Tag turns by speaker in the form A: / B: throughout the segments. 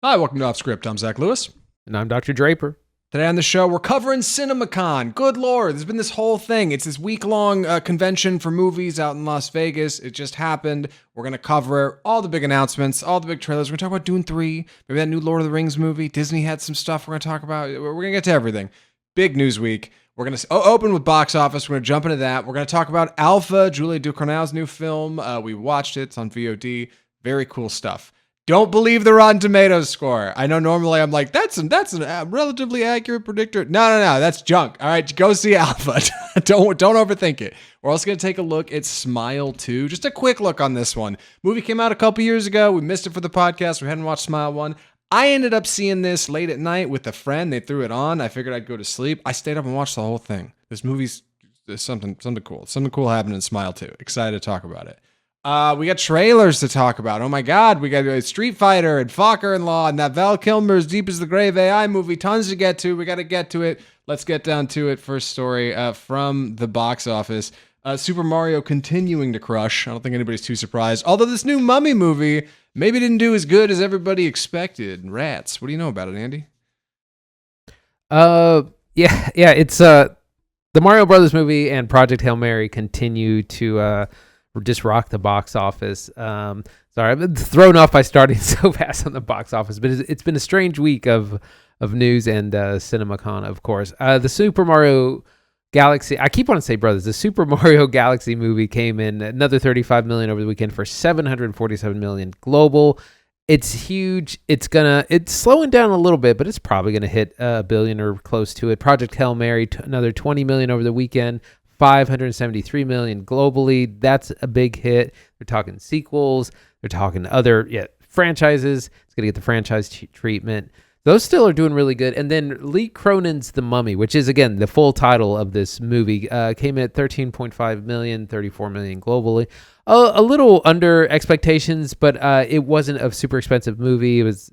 A: Hi, welcome to Off Script. I'm Zach Lewis.
B: And I'm Dr. Draper.
A: Today on the show, we're covering Cinemacon. Good Lord, there's been this whole thing. It's this week-long convention for movies out in Las Vegas. It just happened. We're going to cover all the big announcements, all the big trailers. We're going to talk about Dune 3, maybe that new Lord of the Rings movie. Disney had some stuff we're going to talk about. We're going to get to everything. Big news week. We're going to open with box office. We're going to jump into that. We're going to talk about Alpha, Julia Ducournau's new film. We watched it. It's on VOD. Very cool stuff. Don't believe the Rotten Tomatoes score. I know normally I'm like, that's a relatively accurate predictor. No, that's junk. All right, go see Alpha. don't overthink it. We're also going to take a look at Smile 2. Just a quick look on this one. Movie came out a couple years ago. We missed it for the podcast. We hadn't watched Smile 1. I ended up seeing this late at night with a friend. They threw it on. I figured I'd go to sleep. I stayed up and watched the whole thing. This movie's something cool. Something cool happened in Smile 2. Excited to talk about it. We got trailers to talk about. Oh my God, we got Street Fighter and Focker-In-Law and that Val Kilmer's Deep as the Grave AI movie. Tons to get to. We got to get to it. Let's get down to it. First story from the box office. Super Mario continuing to crush. I don't think anybody's too surprised. Although this new Mummy movie maybe didn't do as good as everybody expected. Rats. What do you know about it, Andy?
B: Yeah. It's the Mario Brothers movie and Project Hail Mary continue to just rock the box office. Sorry, I've been thrown off by starting so fast on the box office, but it's been a strange week of news and Cinemacon, of course. The Super Mario Galaxy, I keep wanting to say Brothers, the Super Mario Galaxy movie came in another $35 million over the weekend for $747 million global. It's huge. It's slowing down a little bit, but it's probably gonna hit $1 billion or close to it. Project Hail Mary, another $20 million over the weekend. $573 million globally. That's a big hit. They're talking sequels. They're talking other franchises. It's going to get the franchise treatment. Those still are doing really good. And then Lee Cronin's The Mummy, which is, again, the full title of this movie, came in at $13.5 million, $34 million globally. A little under expectations, but it wasn't a super expensive movie. It was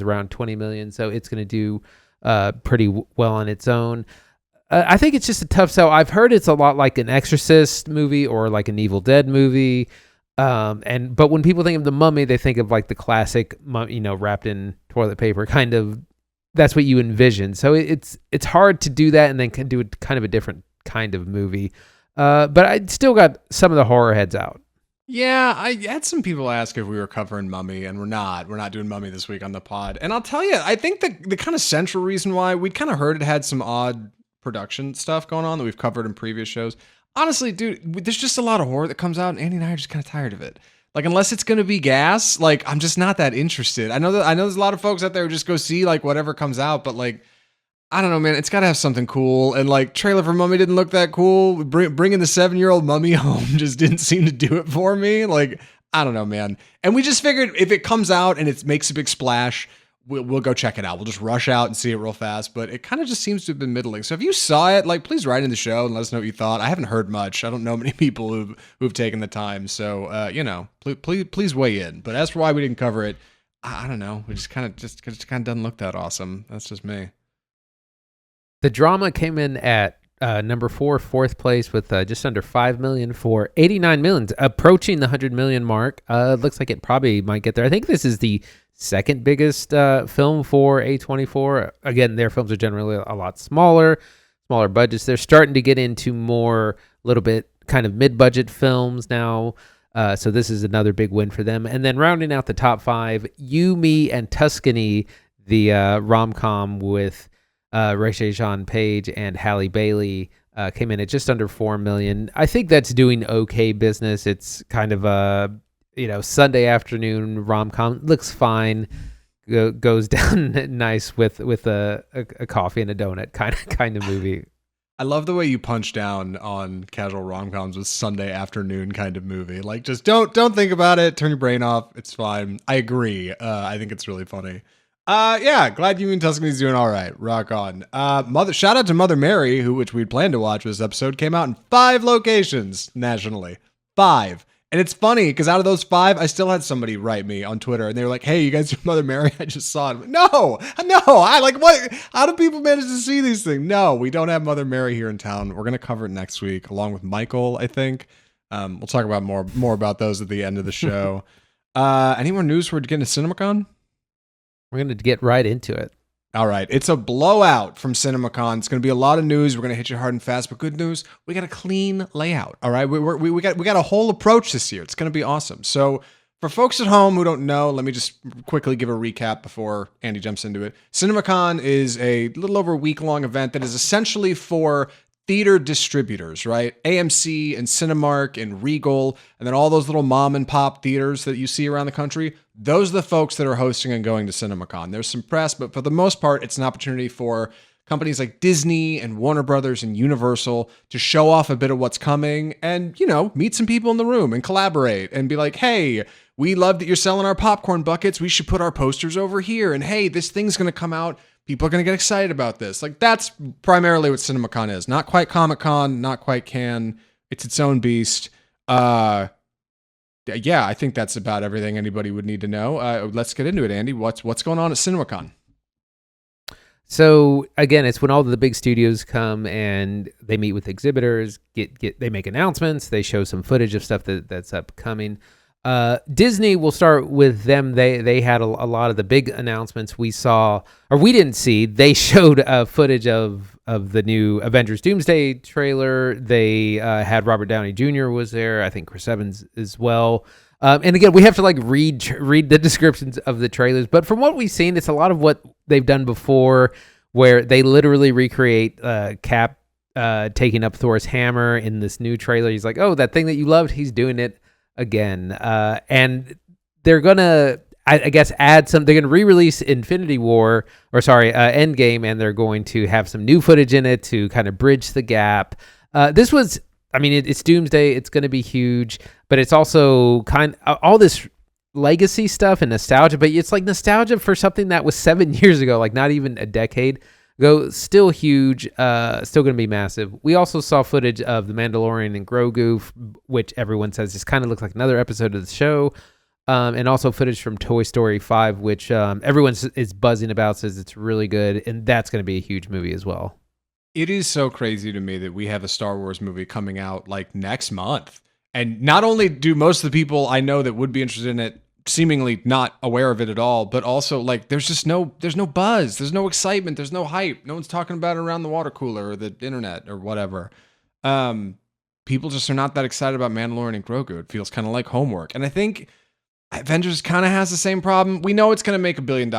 B: around $20 million, so it's going to do pretty well on its own. I think it's just a tough sell. I've heard it's a lot like an Exorcist movie or like an Evil Dead movie. But when people think of The Mummy, they think of like the classic, wrapped in toilet paper kind of. That's what you envision. So it's hard to do that and then do kind of a different kind of movie. But I still got some of the horror heads out.
A: Yeah, I had some people ask if we were covering Mummy, and we're not. We're not doing Mummy this week on the pod. And I'll tell you, I think the kind of central reason why we'd kind of heard it had some odd production stuff going on that we've covered in previous shows. Honestly, dude, there's just a lot of horror that comes out, and Andy and I are just kind of tired of it. Like, unless it's going to be gas, like, I'm just not that interested. I know there's a lot of folks out there who just go see, like, whatever comes out, but, like, I don't know, man. It's got to have something cool, and, like, trailer for Mummy didn't look that cool. Bringing the 7-year-old mummy home just didn't seem to do it for me. Like, I don't know, man. And we just figured if it comes out and it makes a big splash, we'll go check it out. We'll just rush out and see it real fast, but it kind of just seems to have been middling. So if you saw it, like, please write in the show and let us know what you thought. I haven't heard much. I don't know many people who've taken the time. So, please weigh in. But as for why we didn't cover it, I don't know. We just kind of doesn't look that awesome. That's just me.
B: The drama came in at number 4, fourth place with just under $5 million for $89 million, approaching the $100 million mark. Looks like it probably might get there. I think this is the second biggest film for A24. Again, their films are generally a lot smaller budgets. They're starting to get into more little bit kind of mid-budget films now. So this is another big win for them. And then rounding out the top 5, You, Me, and Tuscany, the rom-com with Rachel Jean Page and Halle Bailey, came in at just under $4 million. I think that's doing okay business. It's kind of a Sunday afternoon rom-com. Looks fine. Goes down nice with a coffee and a donut kind of movie.
A: I love the way you punch down on casual rom-coms with Sunday afternoon kind of movie. Like, just don't think about it. Turn your brain off. It's fine. I agree. I think it's really funny. Glad you and Tuscany's doing all right. Rock on. Shout out to Mother Mary, which we'd planned to watch this episode, came out in 5 locations nationally. 5. And it's funny because out of those 5, I still had somebody write me on Twitter and they were like, "Hey, you guys do Mother Mary? I just saw it." Like, no. I like, what? How do people manage to see these things? No, we don't have Mother Mary here in town. We're going to cover it next week along with Michael, I think. We'll talk about more about those at the end of the show. Any more news for getting to CinemaCon?
B: We're going to get right into it.
A: All right. It's a blowout from Cinemacon. It's going to be a lot of news. We're going to hit you hard and fast, but good news, we got a clean layout. All right. We got a whole approach this year. It's going to be awesome. So for folks at home who don't know, let me just quickly give a recap before Andy jumps into it. Cinemacon is a little over a week-long event that is essentially for theater distributors, right? AMC and Cinemark and Regal, and then all those little mom and pop theaters that you see around the country. Those are the folks that are hosting and going to Cinemacon. There's some press, but for the most part, it's an opportunity for companies like Disney and Warner Brothers and Universal to show off a bit of what's coming and, meet some people in the room and collaborate and be like, hey, we love that you're selling our popcorn buckets. We should put our posters over here. And hey, this thing's going to come out. People are going to get excited about this. Like, that's primarily what Cinemacon is. Not quite Comic-Con, not quite Cannes. It's its own beast. Yeah, I think that's about everything anybody would need to know. Let's get into it, Andy. What's going on at Cinemacon?
B: So again, it's when all the big studios come and they meet with exhibitors, they make announcements, they show some footage of stuff that's upcoming. Disney, will start with them. They had a lot of the big announcements we saw, or we didn't see. They showed footage of the new Avengers Doomsday trailer. They had Robert Downey Jr. was there. I think Chris Evans as well. And again, we have to read the descriptions of the trailers. But from what we've seen, it's a lot of what they've done before, where they literally recreate Cap taking up Thor's hammer in this new trailer. He's like, "Oh, that thing that you loved, he's doing it again." And they're gonna, I guess, add some. They're gonna re-release Endgame, and they're going to have some new footage in it to kind of bridge the gap. This was, it's Doomsday. It's gonna be huge, but it's also all this legacy stuff and nostalgia. But it's like nostalgia for something that was 7 years ago, like not even a decade ago. Still huge. Still gonna be massive. We also saw footage of the Mandalorian and Grogu, which everyone says just kind of looks like another episode of the show. And also footage from Toy Story 5, which everyone is buzzing about, says it's really good, and that's going to be a huge movie as well.
A: It is so crazy to me that we have a Star Wars movie coming out next month. And not only do most of the people I know that would be interested in it seemingly not aware of it at all, but also there's no buzz, there's no excitement, there's no hype. No one's talking about it around the water cooler or the internet or whatever. People just are not that excited about Mandalorian and Grogu. It feels kind of like homework. And I think Avengers kind of has the same problem. We know it's going to make $1 billion.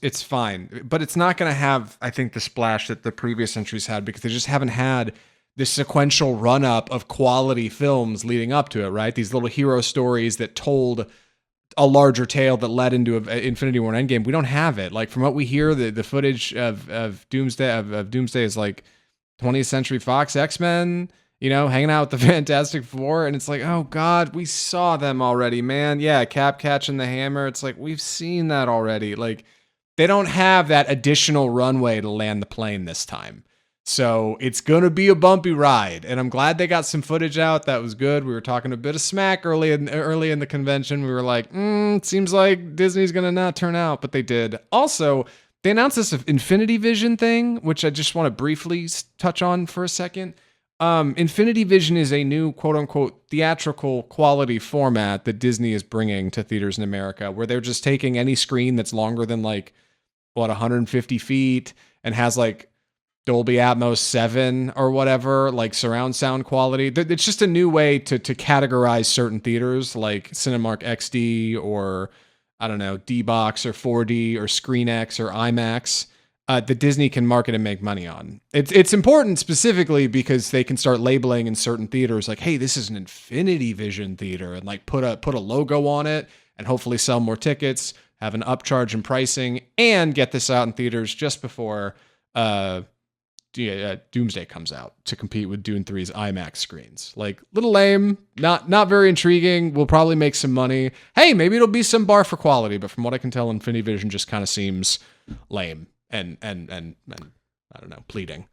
A: It's fine. But it's not going to have, I think, the splash that the previous entries had, because they just haven't had this sequential run-up of quality films leading up to it, right? These little hero stories that told a larger tale that led into Infinity War and Endgame. We don't have it. From what we hear, the footage of Doomsday is 20th Century Fox X-Men, hanging out with the Fantastic Four, and it's like, oh God, we saw them already, man. Yeah, Cap catching the hammer. It's like, we've seen that already. They don't have that additional runway to land the plane this time. So it's going to be a bumpy ride, and I'm glad they got some footage out. That was good. We were talking a bit of smack early in the convention. We were like, it seems like Disney's going to not turn out, but they did. Also, they announced this Infinity Vision thing, which I just want to briefly touch on for a second. Infinity Vision is a new quote-unquote theatrical quality format that Disney is bringing to theaters in America, where they're just taking any screen that's longer than 150 feet and has Dolby Atmos 7 or whatever, surround sound quality. It's just a new way to categorize certain theaters like Cinemark XD or, I don't know, D-Box or 4D or ScreenX or IMAX. That Disney can market and make money on. It's important specifically because they can start labeling in certain theaters hey, this is an Infinity Vision theater, and put a logo on it and hopefully sell more tickets, have an upcharge in pricing, and get this out in theaters just before Doomsday comes out to compete with Dune 3's IMAX screens. Little lame, not very intriguing. We'll probably make some money. Hey, maybe it'll be some bar for quality, but from what I can tell, Infinity Vision just kind of seems lame. And I don't know, pleading.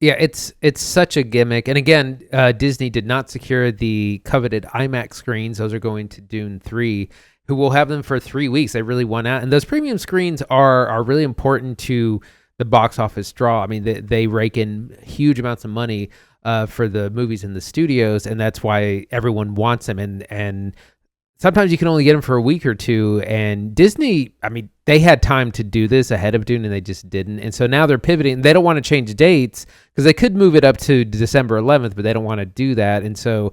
B: Yeah, it's such a gimmick. And again, Disney did not secure the coveted IMAX screens. Those are going to Dune 3, who will have them for 3 weeks. They really won out. And those premium screens are really important to the box office draw. They rake in huge amounts of money for the movies in the studios, and that's why everyone wants them. And sometimes you can only get them for a week or two. And Disney, I mean, they had time to do this ahead of Dune and they just didn't. And so now they're pivoting. They don't want to change dates because they could move it up to December 11th, but they don't want to do that. And so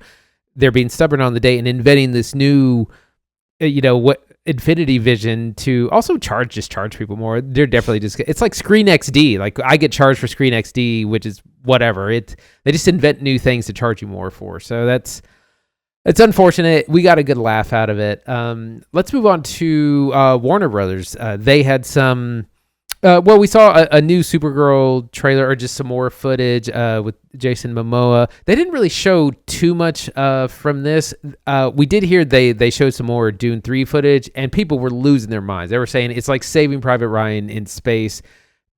B: they're being stubborn on the date and inventing this new, what Infnity vision to also charge people more. They're definitely just, it's like Screen XD. Like I get charged for Screen XD, which is whatever. They just invent new things to charge you more for. So it's unfortunate. We got a good laugh out of it. Let's move on to Warner Brothers. They had some. We saw a new Supergirl trailer, or just some more footage with Jason Momoa. They didn't really show too much from this. We did hear they showed some more Dune 3 footage, and people were losing their minds. They were saying it's like Saving Private Ryan in space,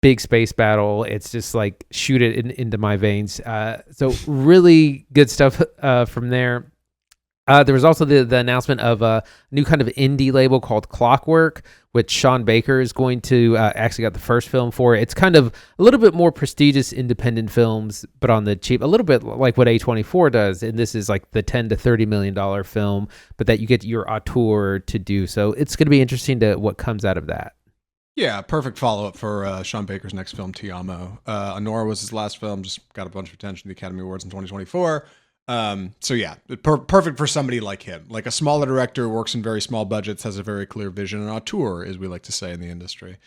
B: big space battle. It's just like shoot it into my veins. So really good stuff from there. There was also the announcement of a new kind of indie label called Clockwork, which Sean Baker is going to actually got the first film for. It's kind of a little bit more prestigious independent films, but on the cheap, a little bit like what A24 does. And this is like the $10 to $30 million film, but that you get your auteur to do. So it's going to be interesting to what comes out of that.
A: Yeah, perfect follow-up for Sean Baker's next film, Ti Amo. Anora was his last film, just got a bunch of attention at the Academy Awards in 2024. So yeah, perfect for somebody like him. Like a smaller director, works in very small budgets, has a very clear vision, and auteur, as we like to say in the industry.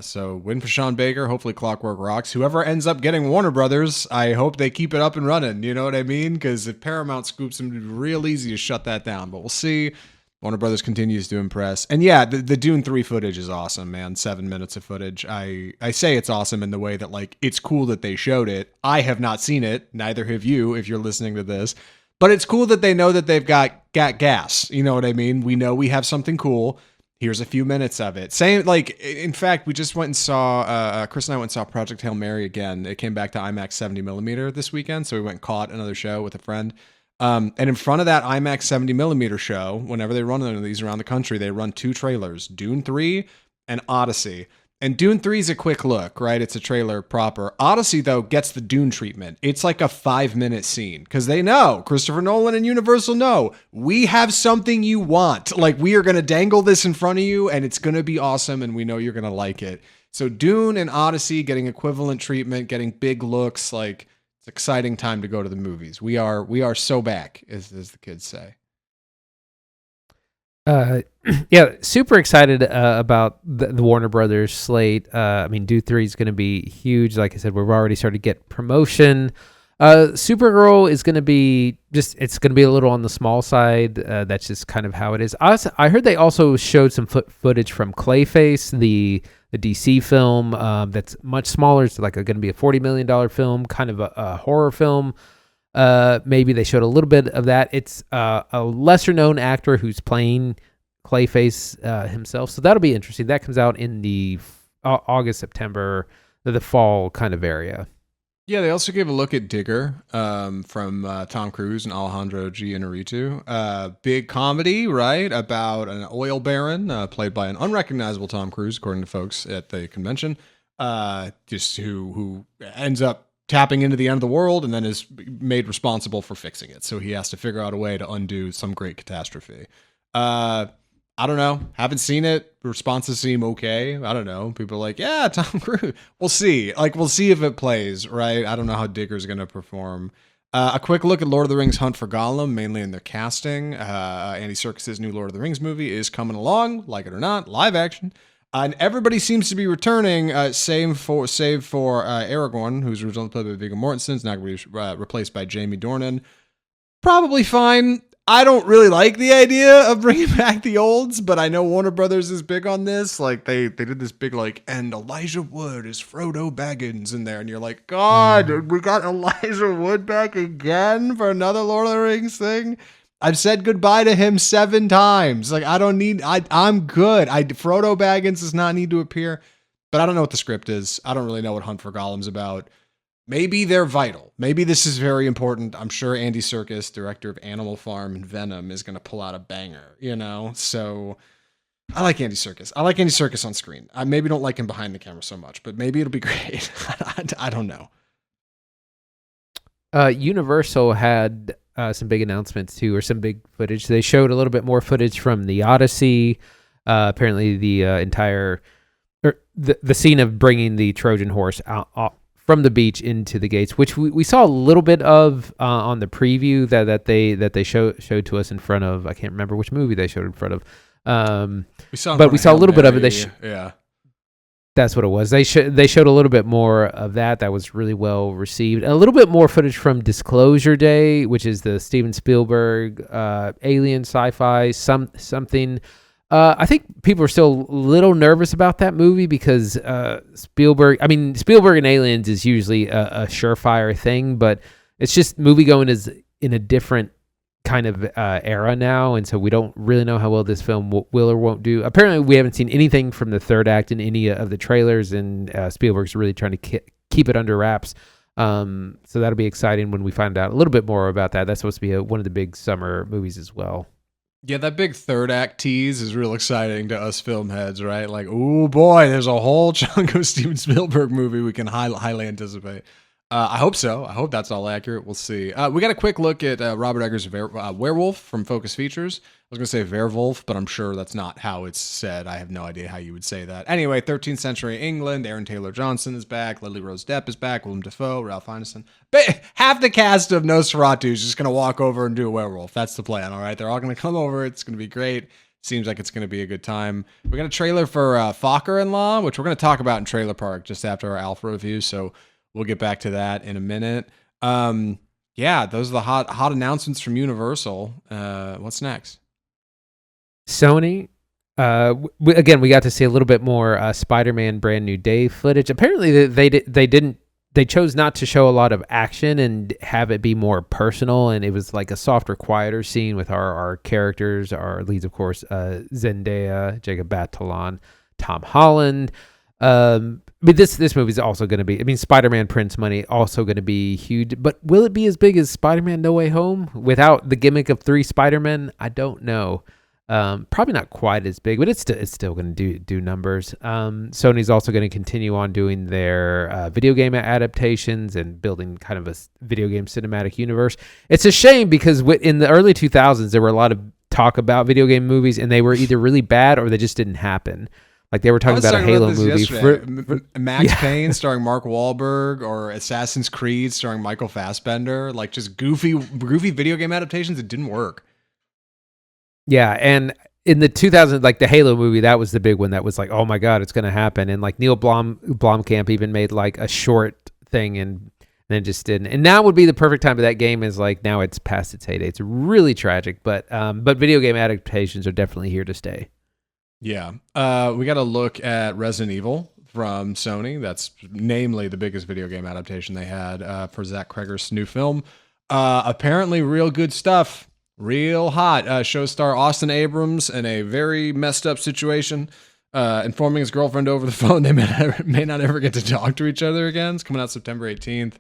A: So win for Sean Baker. Hopefully Clockwork rocks. Whoever ends up getting Warner Brothers, I hope they keep it up and running. You know what I mean? Because if Paramount scoops them, it'd be real easy to shut that down. But we'll see. Warner Brothers continues to impress. And yeah, the Dune 3 footage is awesome, man. 7 minutes of footage. I say it's awesome in the way that, like, it's cool that they showed it. I have not seen it. Neither have you, if you're listening to this. But it's cool that they know that they've got gas. You know what I mean? We know we have something cool. Here's a few minutes of it. Same, like, in fact, we just went and saw, Chris and I went and saw Project Hail Mary again. It came back to IMAX 70mm this weekend. So we went and caught another show with a friend. And in front of that IMAX 70mm show, whenever they run one of these around the country, they run 2 trailers, Dune 3 and Odyssey. And Dune 3 is a quick look, right? It's a trailer proper. Odyssey, though, gets the Dune treatment. It's like a 5-minute scene because they know, Christopher Nolan and Universal know, we have something you want. Like, we are going to dangle this in front of you and it's going to be awesome and we know you're going to like it. So Dune and Odyssey getting equivalent treatment, getting big looks, like, it's an exciting time to go to the movies. We are so back, as the kids say.
B: Yeah, super excited about the Warner Brothers slate. I mean, Dune 3 is going to be huge. Like I said, we've already started to get promotion. Supergirl is going to be it's going to be a little on the small side. That's just kind of how it is. I heard they also showed some footage from Clayface, the DC film that's much smaller. It's like going to be a $40 million film, kind of a horror film. Maybe they showed a little bit of that. It's a lesser known actor who's playing Clayface himself. So that'll be interesting. That comes out in the August, September, the fall kind of area.
A: Yeah, they also gave a look at Digger from Tom Cruise and Alejandro G. Inarritu. Big comedy, right, about an oil baron played by an unrecognizable Tom Cruise, according to folks at the convention, just who ends up tapping into the end of the world and then is made responsible for fixing it. So he has to figure out a way to undo some great catastrophe. I don't know. Haven't seen it. Responses seem okay. I don't know. People are like, yeah, Tom Cruise. We'll see. Like, we'll see if it plays, right? I don't know how Digger's going to perform. A quick look at Lord of the Rings Hunt for Gollum, mainly in their casting. Andy Serkis's new Lord of the Rings movie is coming along, like it or not, live action. And everybody seems to be returning, save for Aragorn, who's originally played by Viggo Mortensen, is now going to be replaced by Jamie Dornan. Probably fine. I don't really like the idea of bringing back the olds, but I know Warner Brothers is big on this. Like, they did this big, like, and Elijah Wood is Frodo Baggins in there. And you're like, God, we got Elijah Wood back again for another Lord of the Rings thing? I've said goodbye to him 7 times. Like, I'm good. Frodo Baggins does not need to appear, but I don't know what the script is. I don't really know what Hunt for Gollum's about. Maybe they're vital. Maybe this is very important. I'm sure Andy Serkis, director of Animal Farm and Venom, is going to pull out a banger, you know? So I like Andy Serkis. I like Andy Serkis on screen. I maybe don't like him behind the camera so much, but maybe it'll be great. I don't know.
B: Universal had some big announcements too, or some big footage. They showed a little bit more footage from the Odyssey. Apparently, the entire the scene of bringing the Trojan horse out from the beach into the gates, which we saw a little bit of on the preview that they showed to us in front of. I can't remember which movie they showed in front of.
A: We saw
B: a little bit of it.
A: Yeah.
B: That's what it was. They showed a little bit more of that. That was really well received. A little bit more footage from Disclosure Day, which is the Steven Spielberg alien sci-fi something. I think people are still a little nervous about that movie because Spielberg and aliens is usually a surefire thing, but it's just movie going is in a different kind of era now, and so we don't really know how well this film will or won't do. Apparently, we haven't seen anything from the third act in any of the trailers, and Spielberg's really trying to keep it under wraps. So that'll be exciting when we find out a little bit more about that. That's supposed to be one of the big summer movies as well.
A: Yeah, that big third act tease is real exciting to us film heads, right? Like, oh boy, there's a whole chunk of Steven Spielberg movie we can highly anticipate. I hope so. I hope that's all accurate. We'll see. We got a quick look at Robert Eggers' Werewolf from Focus Features. I was going to say Werewolf, but I'm sure that's not how it's said. I have no idea how you would say that. Anyway, 13th century England. Aaron Taylor Johnson is back. Lily Rose Depp is back. Willem Dafoe, Ralph Ineson. Half the cast of Nosferatu is just going to walk over and do a werewolf. That's the plan, all right? They're all going to come over. It's going to be great. Seems like it's going to be a good time. We got a trailer for Focker-In-Law, which we're going to talk about in Trailer Park just after our Alpha review, so we'll get back to that in a minute. Yeah, those are the hot announcements from Universal. What's next?
B: Sony. Again, we got to see a little bit more Spider-Man Brand New Day footage. Apparently, they chose not to show a lot of action and have it be more personal, and it was like a softer, quieter scene with our characters, our leads, of course, Zendaya, Jacob Batalon, Tom Holland. But this movie is also going to be, Spider-Man prints money, also going to be huge. But will it be as big as Spider-Man No Way Home without the gimmick of 3 Spider-Men? I don't know. Probably not quite as big, but it's still going to do numbers. Sony's also going to continue on doing their video game adaptations and building kind of a video game cinematic universe. It's a shame because in the early 2000s, there were a lot of talk about video game movies, and they were either really bad or they just didn't happen. Like they were talking about a Halo movie.
A: Max Payne starring Mark Wahlberg or Assassin's Creed starring Michael Fassbender. Like just goofy video game adaptations. It didn't work.
B: Yeah, and in the 2000s, like the Halo movie, that was the big one that was like, oh my God, it's going to happen. And like Neil Blomkamp even made like a short thing and then just didn't. And now would be the perfect time, but that game is like, now it's past its heyday. It's really tragic, but video game adaptations are definitely here to stay.
A: Yeah. We got to look at Resident Evil from Sony. That's namely the biggest video game adaptation they had for Zach Cregger's new film. Apparently real good stuff. Real hot. Show star Austin Abrams in a very messed up situation, informing his girlfriend over the phone they may not ever get to talk to each other again. It's coming out September 18th.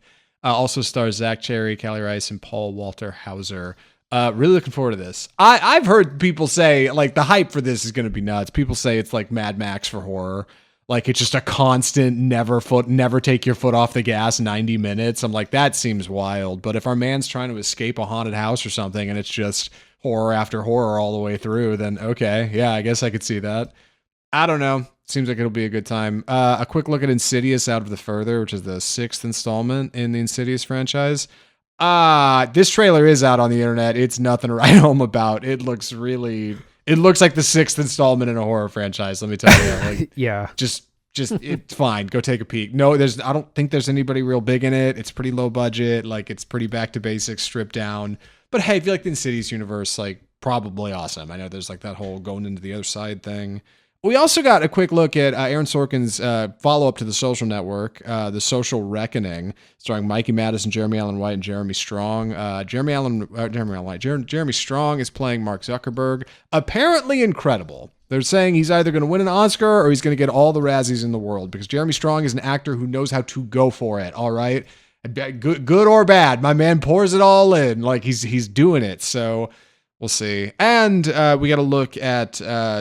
A: Also stars Zach Cherry, Callie Rice, and Paul Walter Hauser. Really looking forward to this. I've heard people say like the hype for this is going to be nuts. People say it's like Mad Max for horror. Like it's just a constant never take your foot off the gas 90 minutes. I'm like, that seems wild. But if our man's trying to escape a haunted house or something and it's just horror after horror all the way through, then okay. Yeah, I guess I could see that. I don't know. Seems like it'll be a good time. A quick look at Insidious Out of the Further, which is the 6th installment in the Insidious franchise. This trailer is out on the internet. It's nothing to write home about. It looks like the 6th installment in a horror franchise. Let me tell you. Like,
B: yeah,
A: just it's fine. Go take a peek. No, I don't think there's anybody real big in it. It's pretty low budget. Like it's pretty back to basics, stripped down. But hey, if you like the Insidious universe, like probably awesome. I know there's like that whole going into the other side thing. We also got a quick look at Aaron Sorkin's follow-up to The Social Network, The Social Reckoning, starring Mikey Madison, Jeremy Allen White, and Jeremy Strong. Jeremy Strong is playing Mark Zuckerberg. Apparently incredible. They're saying he's either going to win an Oscar or he's going to get all the Razzies in the world because Jeremy Strong is an actor who knows how to go for it, all right? Good or bad, my man pours it all in. Like he's doing it, so... We'll see. And we got to look at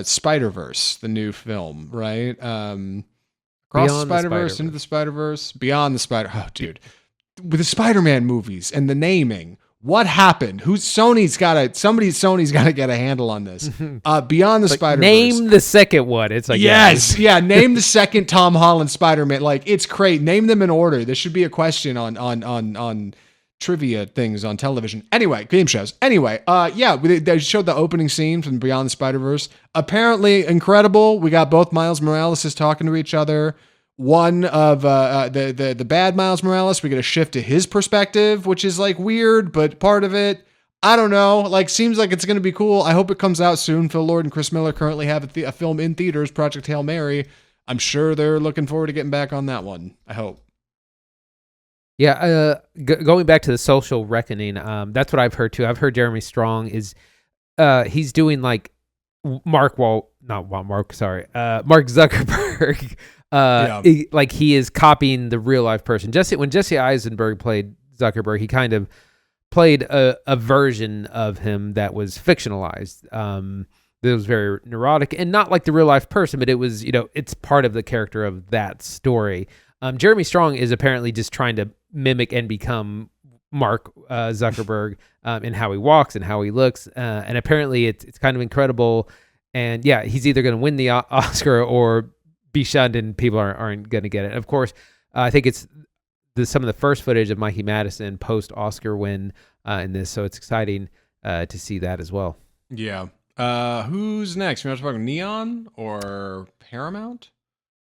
A: Spider-Verse, the new film, right? Across the Spider-Verse, into the Spider-Verse, Beyond the Spider... Oh, dude. With the Spider-Man movies and the naming, What happened? Sony's got to get a handle on this. Beyond the Spider-Verse.
B: Name the second one. It's like,
A: yes. Yeah. Name the second Tom Holland Spider-Man. Like, it's great. Name them in order. This should be a question on trivia things on television. Anyway, game shows. Anyway, they showed the opening scene from Beyond the Spider-Verse. Apparently incredible. We got both Miles Morales talking to each other. One of the bad Miles Morales, we get a shift to his perspective, which is like weird, but part of it, I don't know. Like, seems like it's going to be cool. I hope it comes out soon. Phil Lord and Chris Miller currently have a film in theaters, Project Hail Mary. I'm sure they're looking forward to getting back on that one. I hope.
B: Yeah, going back to the Social Reckoning, that's what I've heard too. I've heard Jeremy Strong is he's doing like Mark Zuckerberg. Like he is copying the real life person. When Jesse Eisenberg played Zuckerberg, he kind of played a version of him that was fictionalized. That was very neurotic and not like the real life person, but it was, it's part of the character of that story. Jeremy Strong is apparently just trying to mimic and become Mark Zuckerberg in how he walks and how he looks. And apparently it's kind of incredible. And yeah, he's either going to win the Oscar or be shunned and people aren't going to get it. Of course, I think it's some of the first footage of Mikey Madison post-Oscar win in this. So it's exciting to see that as well.
A: Yeah. Who's next? You want to talk about Neon or Paramount?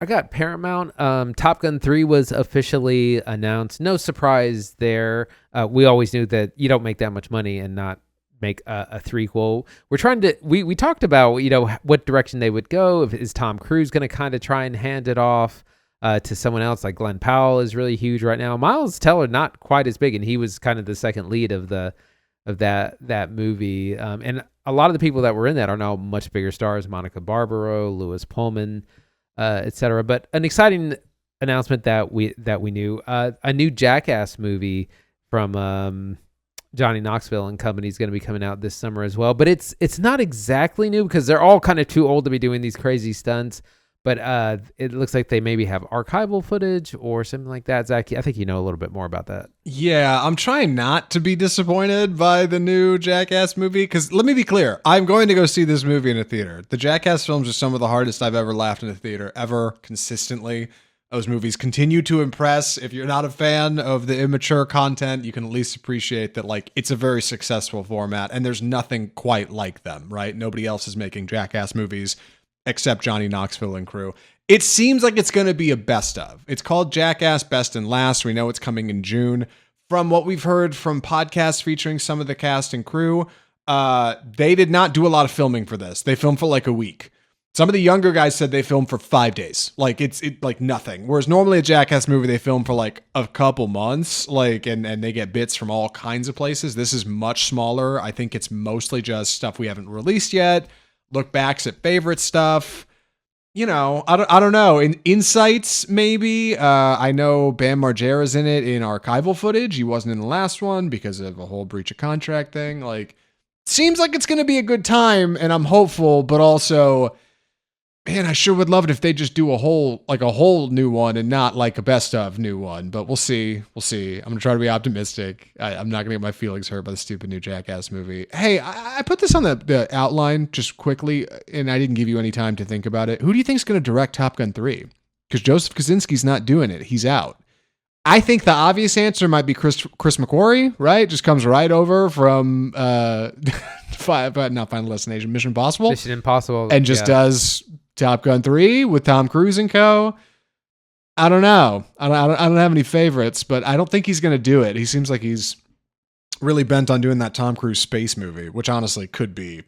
B: I got Paramount. Top Gun 3 was officially announced. No surprise there. We always knew that you don't make that much money and not make a threequel. We're trying to. We talked about what direction they would go. Is Tom Cruise going to kind of try and hand it off to someone else? Like Glenn Powell is really huge right now. Miles Teller not quite as big, and he was kind of the second lead of that movie. And a lot of the people that were in that are now much bigger stars. Monica Barbaro, Lewis Pullman, etc. But an exciting announcement that we knew, a new Jackass movie from Johnny Knoxville and company is going to be coming out this summer as well. But it's not exactly new because they're all kind of too old to be doing these crazy stunts. But it looks like they maybe have archival footage or something like that. Zach, I think you know a little bit more about that.
A: Yeah, I'm trying not to be disappointed by the new Jackass movie because let me be clear. I'm going to go see this movie in a theater. The Jackass films are some of the hardest I've ever laughed in a theater, ever, consistently. Those movies continue to impress. If you're not a fan of the immature content, you can at least appreciate that like it's a very successful format and there's nothing quite like them, right? Nobody else is making Jackass movies except Johnny Knoxville and crew. It seems like it's going to be a best of. It's called Jackass Best and Last. We know it's coming in June. From what we've heard from podcasts featuring some of the cast and crew, they did not do a lot of filming for this. They filmed for like a week. Some of the younger guys said they filmed for 5 days. Like it's like nothing. Whereas normally a Jackass movie, they film for like a couple months, like, and they get bits from all kinds of places. This is much smaller. I think it's mostly just stuff we haven't released yet. Look backs at favorite stuff. I don't know. In insights, maybe. I know Bam Margera's in it in archival footage. He wasn't in the last one because of a whole breach of contract thing. Like, seems like it's going to be a good time, and I'm hopeful, but also, man, I sure would love it if they just do a whole new one and not like a best of new one. But we'll see. I'm going to try to be optimistic. I'm not going to get my feelings hurt by the stupid new Jackass movie. Hey, I put this on the outline just quickly, and I didn't give you any time to think about it. Who do you think is going to direct Top Gun 3? Because Joseph Kosinski's not doing it. He's out. I think the obvious answer might be Chris McQuarrie, right? Just comes right over from Final Destination, Mission Impossible. And just does Top Gun 3 with Tom Cruise and co. I don't know. I don't have any favorites, but I don't think he's going to do it. He seems like he's really bent on doing that Tom Cruise space movie, which honestly could be,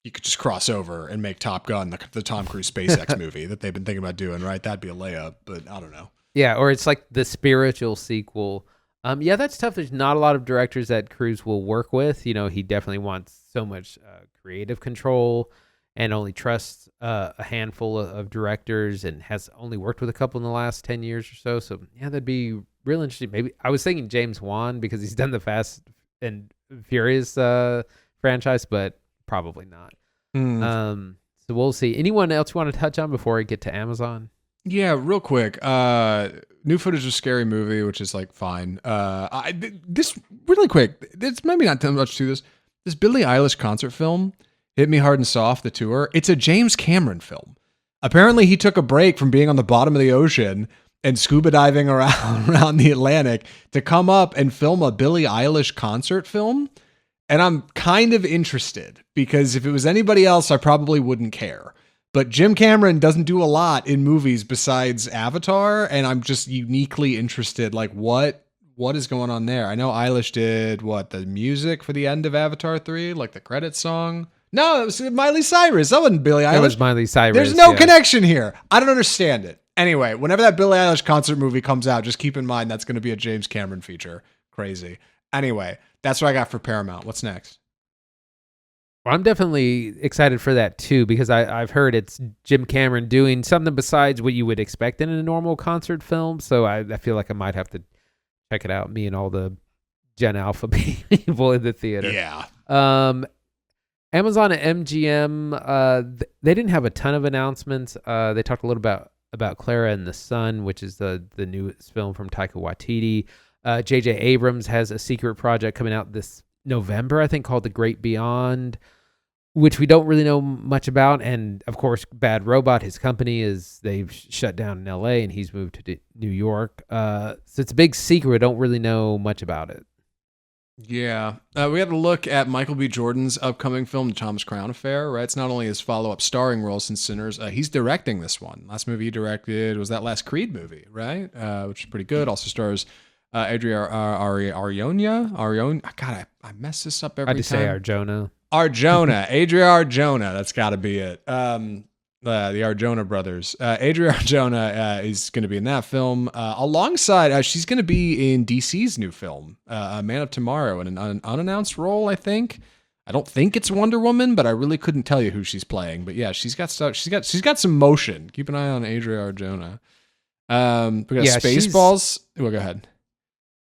A: you could just cross over and make Top Gun the Tom Cruise SpaceX movie that they've been thinking about doing, right? That'd be a layup, but I don't know.
B: Yeah, or it's like the spiritual sequel. Yeah, that's tough. There's not a lot of directors that Cruise will work with. He definitely wants so much creative control and only trusts a handful of directors and has only worked with a couple in the last 10 years or so. So, yeah, that'd be real interesting. Maybe I was thinking James Wan because he's done the Fast and Furious franchise, but probably not. So we'll see. Anyone else you want to touch on before I get to Amazon?
A: Yeah, real quick. new footage of Scary Movie, which is like fine. This really quick. It's maybe not too much to this. This Billie Eilish concert film, Hit Me Hard and Soft, the tour. It's a James Cameron film. Apparently, he took a break from being on the bottom of the ocean and scuba diving around the Atlantic to come up and film a Billie Eilish concert film. And I'm kind of interested because if it was anybody else, I probably wouldn't care. But Jim Cameron doesn't do a lot in movies besides Avatar, and I'm just uniquely interested. Like, what is going on there? I know Eilish did, the music for the end of Avatar 3? Like, the credits song? No, it was Miley Cyrus. That wasn't Billie Eilish.
B: It was Miley Cyrus.
A: There's no connection here. I don't understand it. Anyway, whenever that Billie Eilish concert movie comes out, just keep in mind that's going to be a James Cameron feature. Crazy. Anyway, that's what I got for Paramount. What's next?
B: Well, I'm definitely excited for that too, because I've heard it's Jim Cameron doing something besides what you would expect in a normal concert film. So I feel like I might have to check it out. Me and all the Gen Alpha people in the theater.
A: Yeah.
B: Amazon and MGM, they didn't have a ton of announcements. They talked a little about Clara and the Sun, which is the newest film from Taika Waititi. J.J. Abrams has a secret project coming out this November, I think, called The Great Beyond, which we don't really know much about. And of course, Bad Robot, his company, they've shut down in LA and he's moved to New York. So it's a big secret. We don't really know much about it.
A: Yeah. We had to look at Michael B. Jordan's upcoming film, The Thomas Crown Affair, right? It's not only his follow-up starring role since Sinners, he's directing this one. Last movie he directed was that last Creed movie, right? Which is pretty good. Also stars Adria Arjona. God, I mess this up every time.
B: I just say Arjona.
A: Adria Arjona. That's got to be it. The Arjona brothers. Adria Arjona is going to be in that film alongside. She's going to be in DC's new film, Man of Tomorrow, in an unannounced role. I think. I don't think it's Wonder Woman, but I really couldn't tell you who she's playing. But yeah, she's got stuff. She's got some motion. Keep an eye on Adria Arjona. We got Spaceballs. Well, go ahead.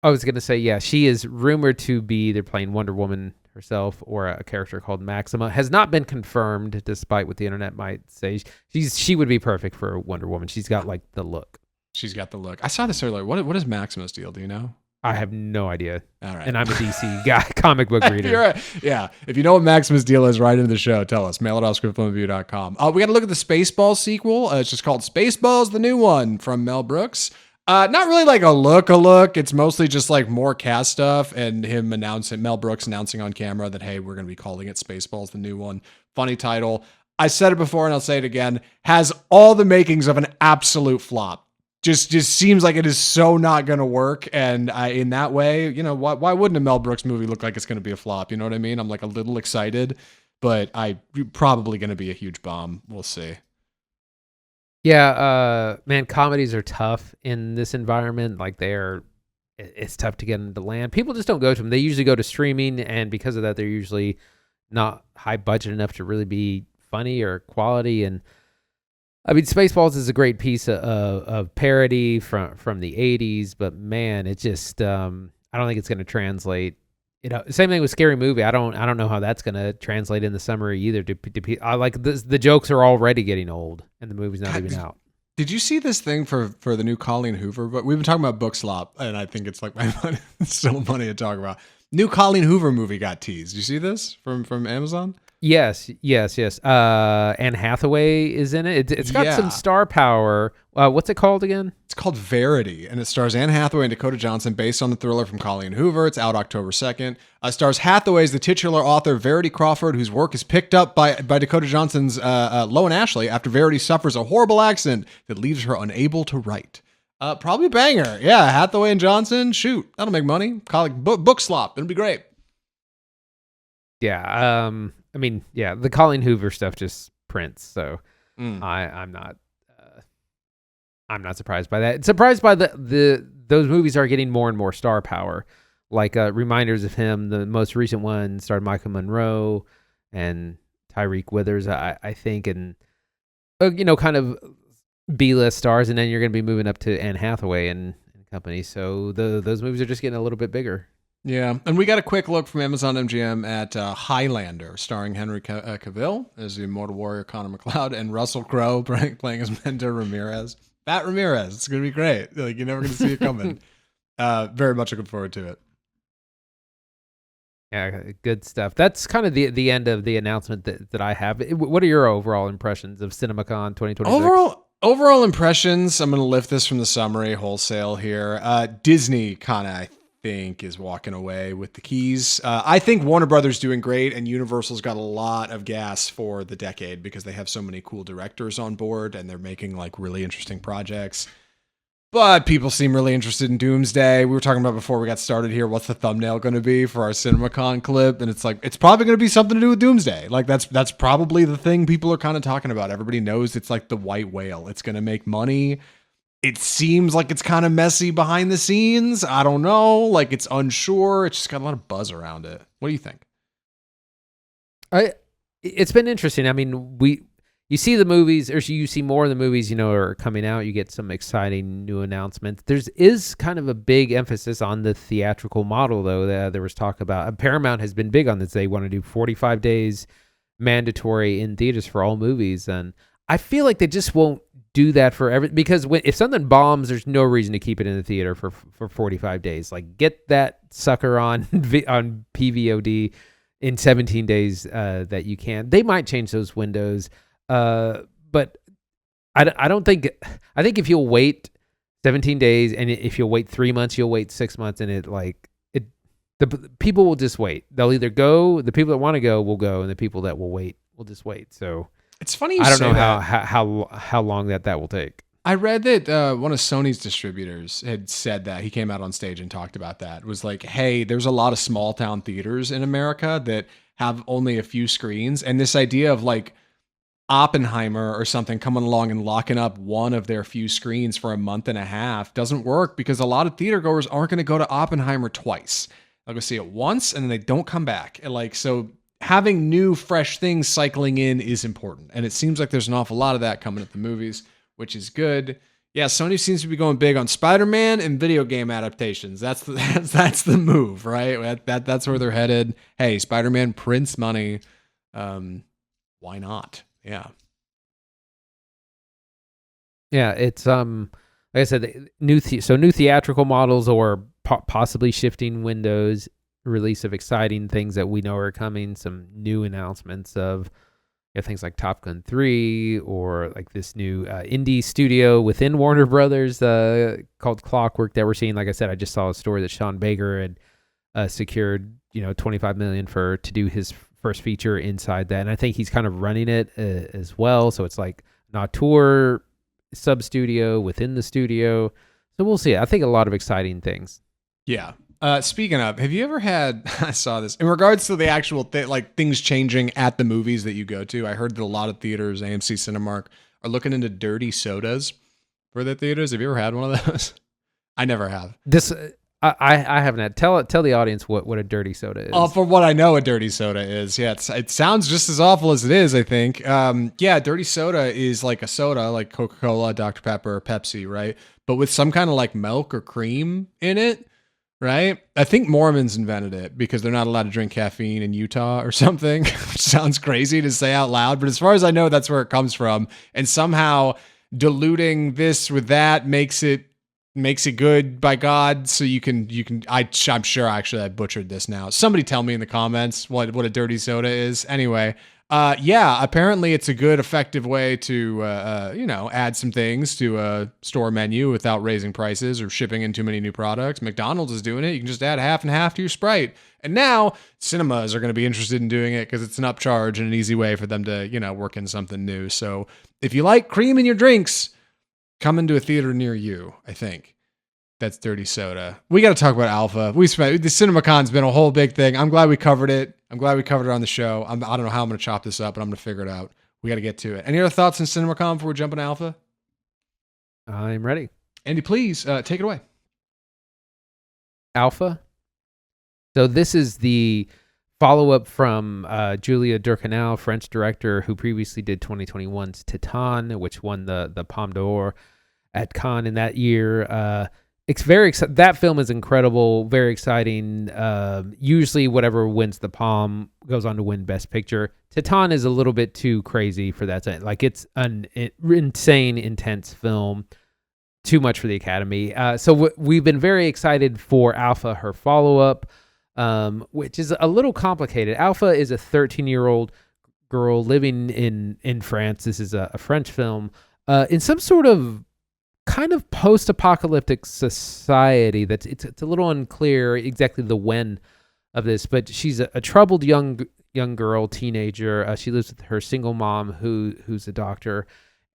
B: I was going to say, yeah, she is rumored to be either playing Wonder Woman herself or a character called Maxima. Has not been confirmed, despite what the internet might say. She would be perfect for Wonder Woman. She's got like the look. She's got the look.
A: I saw this earlier. What is Maxima's deal? Do you know?
B: I have no idea.
A: All right.
B: And I'm a DC guy, comic book reader.
A: Yeah. If you know what Maxima's deal is, write into the show. Tell us. Mail it off scriptfilmreview.com. We got to look at the Spaceballs sequel. It's just called Spaceballs, the new one from Mel Brooks. Not really like a look. It's mostly just like more cast stuff and Mel Brooks announcing on camera that, hey, we're going to be calling it Spaceballs, the new one. Funny title. I said it before and I'll say it again. Has all the makings of an absolute flop. Just seems like it is so not going to work. And in that way, why wouldn't a Mel Brooks movie look like it's going to be a flop? You know what I mean? I'm like a little excited, but probably going to be a huge bomb. We'll see.
B: Yeah, man, comedies are tough in this environment. Like it's tough to get into land. People just don't go to them. They usually go to streaming, and because of that, they're usually not high budget enough to really be funny or quality. And I mean, Spaceballs is a great piece of parody from the 80s, but man, it just I don't think it's going to translate. Same thing with Scary Movie. I don't know how that's going to translate in the summary either. The jokes are already getting old, and the movie's not even out.
A: Did you see this thing for the new Colleen Hoover? But we've been talking about book slop, and I think it's like it's still funny to talk about. New Colleen Hoover movie got teased. Did you see this from Amazon?
B: Yes. Anne Hathaway is in it. It's got some star power. What's it called again?
A: It's called Verity, and it stars Anne Hathaway and Dakota Johnson, based on the thriller from Colleen Hoover. It's out October 2nd. Stars Hathaway as the titular author, Verity Crawford, whose work is picked up by Dakota Johnson's Loan Ashley after Verity suffers a horrible accident that leaves her unable to write. Probably a banger. Yeah, Hathaway and Johnson. Shoot, that'll make money. Book slop. It'll be great.
B: Yeah. I mean, yeah, the Colleen Hoover stuff just prints, so I'm not surprised by that. Surprised by those movies are getting more and more star power, like reminders of him. The most recent one starred Michael Monroe and Tyreek Withers, I think, and kind of B-list stars, and then you're going to be moving up to Anne Hathaway and company. So those movies are just getting a little bit bigger.
A: Yeah, and we got a quick look from Amazon MGM at Highlander, starring Henry Cavill as the immortal warrior Connor McLeod and Russell Crowe playing as Mentor Ramirez. Matt Ramirez. It's going to be great. Like, you're never going to see it coming. Very much looking forward to it.
B: Yeah, good stuff. That's kind of the end of the announcement that I have. What are your overall impressions of CinemaCon 2026?
A: Overall impressions, I'm going to lift this from the summary wholesale here. Disney kind of, I think, is walking away with the keys. I think Warner Brothers doing great, and Universal's got a lot of gas for the decade because they have so many cool directors on board and they're making like really interesting projects. But people seem really interested in Doomsday. We were talking about before we got started here, what's the thumbnail going to be for our CinemaCon clip? And it's like, it's probably going to be something to do with Doomsday. Like that's probably the thing people are kind of talking about. Everybody knows it's like the white whale. It's going to make money. It seems like it's kind of messy behind the scenes. I don't know. Like it's unsure. It's just got a lot of buzz around it. What do you think?
B: It's been interesting. I mean, you see the movies, or you see more of the movies, are coming out. You get some exciting new announcements. Is kind of a big emphasis on the theatrical model, though. There was talk about, Paramount has been big on this. They want to do 45 days mandatory in theaters for all movies. And I feel like they just won't do that for because if something bombs, there's no reason to keep it in the theater for 45 days. Like, get that sucker on PVOD in 17 days that you can. They might change those windows. But I don't think, I think if you'll wait 17 days and if you'll wait 3 months, you'll wait 6 months, and the people will just wait. They'll either go, the people that want to go will go, and the people that will wait will just wait. So
A: it's funny.
B: I don't know how long that will take.
A: I read that one of Sony's distributors had said that. He came out on stage and talked about that. It was like, hey, there's a lot of small town theaters in America that have only a few screens. And this idea of like Oppenheimer or something coming along and locking up one of their few screens for a month and a half doesn't work, because a lot of theater goers aren't going to go to Oppenheimer twice. They'll go see it once and then they don't come back. And like, so having new, fresh things cycling in is important. And it seems like there's an awful lot of that coming at the movies, which is good. Yeah, Sony seems to be going big on Spider-Man and video game adaptations. That's the move, right? That's where they're headed. Hey, Spider-Man prints money. Why not? Yeah.
B: Yeah, it's like I said, new theatrical models, or possibly shifting windows, release of exciting things that we know are coming, some new announcements of things like Top Gun 3, or like this new indie studio within Warner Brothers called Clockwork that we're seeing. Like I said, I just saw a story that Sean Baker had secured $25 million to do his first feature inside that, and I think he's kind of running it as well. So it's like an auteur sub studio within the studio. So we'll see. I think a lot of exciting things.
A: Yeah. Speaking of, have you ever had? I saw this in regards to the actual like things changing at the movies that you go to. I heard that a lot of theaters, AMC, Cinemark, are looking into dirty sodas for their theaters. Have you ever had one of those? I never have.
B: I haven't had. Tell the audience what a dirty soda is.
A: For what I know, a dirty soda is, yeah, it sounds just as awful as it is, I think. Yeah, dirty soda is like a soda, like Coca-Cola, Dr. Pepper, Pepsi, right? But with some kind of like milk or cream in it, right? I think Mormons invented it because they're not allowed to drink caffeine in Utah or something, which sounds crazy to say out loud. But as far as I know, that's where it comes from. And somehow diluting this with that makes it good by God. So you can, I'm sure actually I butchered this now. Somebody tell me in the comments what a dirty soda is. Anyway, yeah, apparently it's a good, effective way to, add some things to a store menu without raising prices or shipping in too many new products. McDonald's is doing it. You can just add half and half to your Sprite. And now cinemas are going to be interested in doing it because it's an upcharge and an easy way for them to, work in something new. So if you like cream in your drinks, come into a theater near you, I think. That's dirty soda. We got to talk about Alpha. The CinemaCon's been a whole big thing. I'm glad we covered it. I'm glad we covered it on the show. I don't know how I'm going to chop this up, but I'm going to figure it out. We got to get to it. Any other thoughts on CinemaCon before we jump into Alpha?
B: I'm ready.
A: Andy, please take it away.
B: Alpha. So this is the follow-up from Julia Ducournau, French director who previously did 2021's Titan, which won the Palme d'Or at Cannes in that year. It's that film is incredible, very exciting. Usually whatever wins the Palme goes on to win Best Picture. Titan is a little bit too crazy for that. Like, it's an insane, intense film. too much for the Academy. So we've been very excited for Alpha, her follow-up, which is a little complicated. Alpha is a 13-year-old girl living in France. This is a French film in some sort of kind of post-apocalyptic society. It's a little unclear exactly the when of this, but she's a troubled young girl, teenager. She lives with her single mom who's a doctor.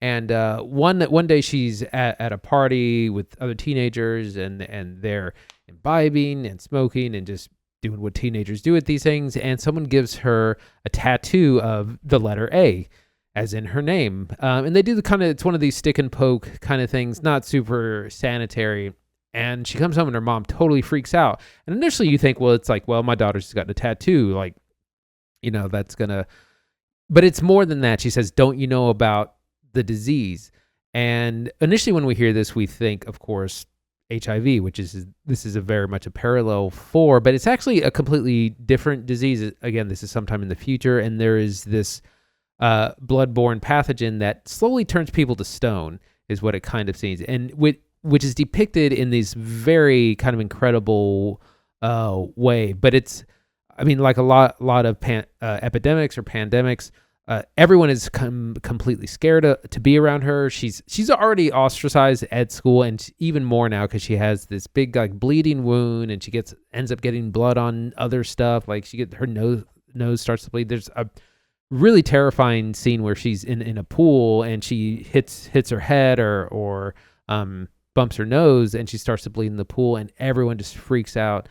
B: And one day she's at a party with other teenagers, and they're imbibing and smoking and just doing what teenagers do at these things. And someone gives her a tattoo of the letter A, as in her name. And they do it's one of these stick and poke kind of things, not super sanitary. And she comes home and her mom totally freaks out. And initially you think, well, it's like, well, my daughter's gotten a tattoo. Like, that's gonna, but it's more than that. She says, don't you know about the disease? And initially when we hear this, we think, of course, HIV, this is a very much a parallel for, but it's actually a completely different disease. Again, this is sometime in the future, and there is this bloodborne pathogen that slowly turns people to stone, is what it kind of seems, and which is depicted in these very kind of incredible way. But it's, I mean, like a lot of epidemics or pandemics, everyone is completely scared to be around her. She's already ostracized at school, and even more now because she has this big like bleeding wound, and she ends up getting blood on other stuff. Like her nose starts to bleed. There's a really terrifying scene where she's in a pool and she hits her head or bumps her nose, and she starts to bleed in the pool, and everyone just freaks out,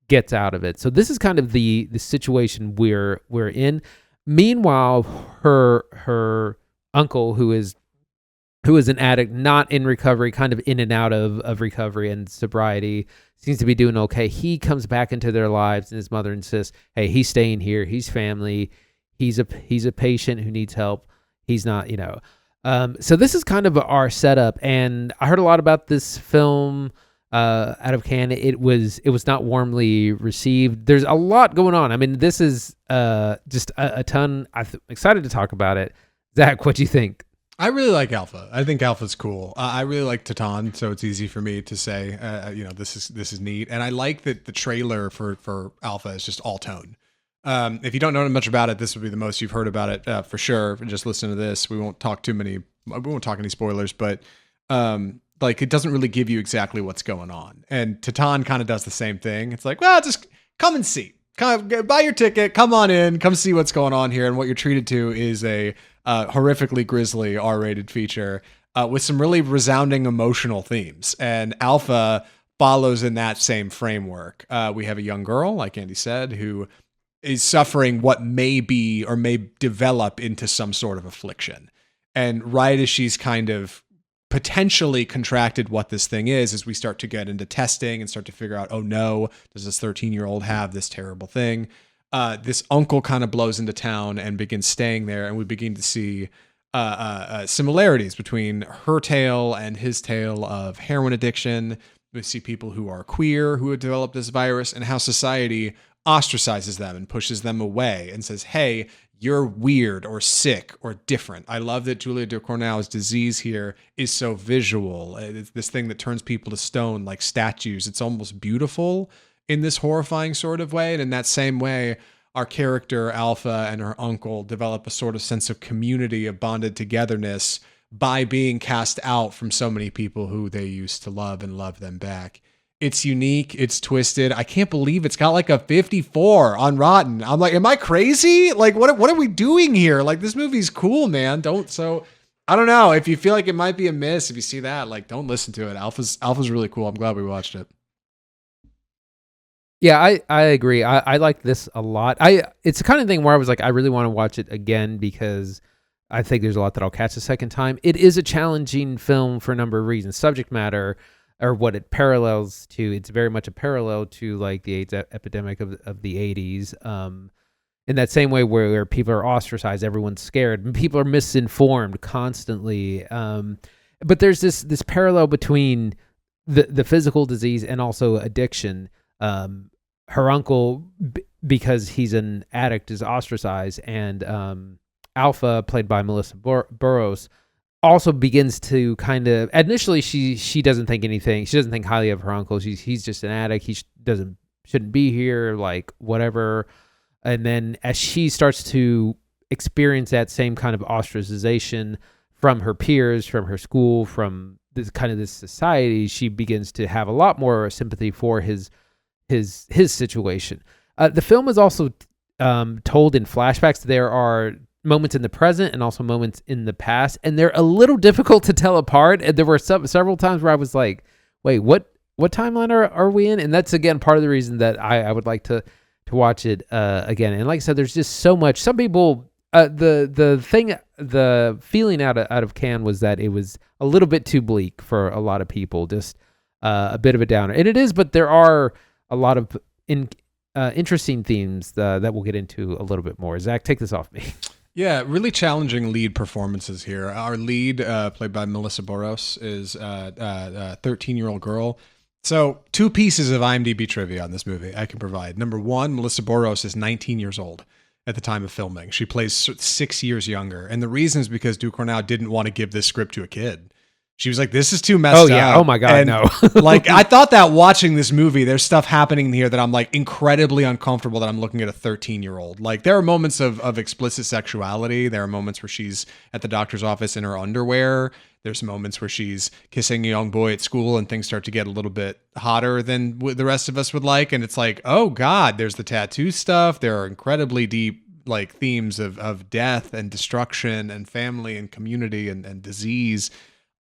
B: gets out of it. So this is kind of the situation we're in. Meanwhile, her uncle, who is an addict, not in recovery, kind of in and out of recovery and sobriety, seems to be doing okay. He comes back into their lives, and his mother insists, hey, he's staying here. He's family. He's a patient who needs help. He's not, So this is kind of our setup, and I heard a lot about this film out of Cannes. It was not warmly received. There's a lot going on. I mean, this is just a ton. I'm excited to talk about it. Zach, what do you think?
A: I really like Alpha. I think Alpha's cool. I really like Titan, so it's easy for me to say, this is neat. And I like that the trailer for Alpha is just all tone. If you don't know much about it, this would be the most you've heard about it for sure. Just listen to this. We won't talk any spoilers, but it doesn't really give you exactly what's going on. And Titan kind of does the same thing. It's like, well, just come and see. Buy your ticket, come on in, come see what's going on here. And what you're treated to is a horrifically grisly R-rated feature with some really resounding emotional themes. And Alpha follows in that same framework. We have a young girl, like Andy said, who is suffering what may be or may develop into some sort of affliction. And right as she's kind of potentially contracted what this thing is, as we start to get into testing and start to figure out, oh no, does this 13-year-old have this terrible thing? This uncle kind of blows into town and begins staying there, and we begin to see similarities between her tale and his tale of heroin addiction. We see people who are queer who have developed this virus, and how society ostracizes them and pushes them away and says, hey, you're weird or sick or different. I love that Julia Ducournau's disease here is so visual. It's this thing that turns people to stone like statues. It's almost beautiful in this horrifying sort of way. And in that same way, our character Alpha and her uncle develop a sort of sense of community, of bonded togetherness by being cast out from so many people who they used to love and love them back. It's unique. It's twisted. I can't believe it's got like a 54 on Rotten. I'm like, am I crazy? Like, what are we doing here? Like, this movie's cool, man. I don't know. If you feel like it might be a miss, if you see that, like, don't listen to it. Alpha's really cool. I'm glad we watched it.
B: Yeah, I agree. I like this a lot. It's the kind of thing where I was like, I really want to watch it again because I think there's a lot that I'll catch a second time. It is a challenging film for a number of reasons. Subject matter, or what it parallels to, it's very much a parallel to like the AIDS epidemic of the 80s. In that same way where people are ostracized, everyone's scared, and people are misinformed constantly. But there's this parallel between the physical disease and also addiction. Her uncle, because he's an addict, is ostracized, and Alpha, played by Melissa Boros, also begins to kind of, initially she doesn't think anything. She doesn't think highly of her uncle. He's just an addict. He shouldn't be here, like whatever. And then as she starts to experience that same kind of ostracization from her peers, from her school, from this society, she begins to have a lot more sympathy for his situation. The film is also told in flashbacks. There are moments in the present and also moments in the past, and they're a little difficult to tell apart. And there were several times where I was like, wait, what timeline are we in? And that's, again, part of the reason that I would like to watch it again. And like I said, there's just so much. Some people, the feeling out of Cannes was that it was a little bit too bleak for a lot of people, just a bit of a downer. And it is, but there are a lot of interesting themes that we'll get into a little bit more. Zach, take this off me.
A: Yeah, really challenging lead performances here. Our lead, played by Melissa Boros, is a 13-year-old girl. So 2 pieces of IMDb trivia on this movie I can provide. Number 1, Melissa Boros is 19 years old at the time of filming. She plays 6 years younger. And the reason is because Ducournau didn't want to give this script to a kid. She was like, this is too messed up.
B: Oh, yeah. Oh, my God,
A: and
B: no.
A: like, I thought that watching this movie, there's stuff happening here that I'm like incredibly uncomfortable that I'm looking at a 13-year-old. Like, there are moments of explicit sexuality. There are moments where she's at the doctor's office in her underwear. There's moments where she's kissing a young boy at school and things start to get a little bit hotter than the rest of us would like. And it's like, oh, God, there's the tattoo stuff. There are incredibly deep like themes of death and destruction and family and community and disease.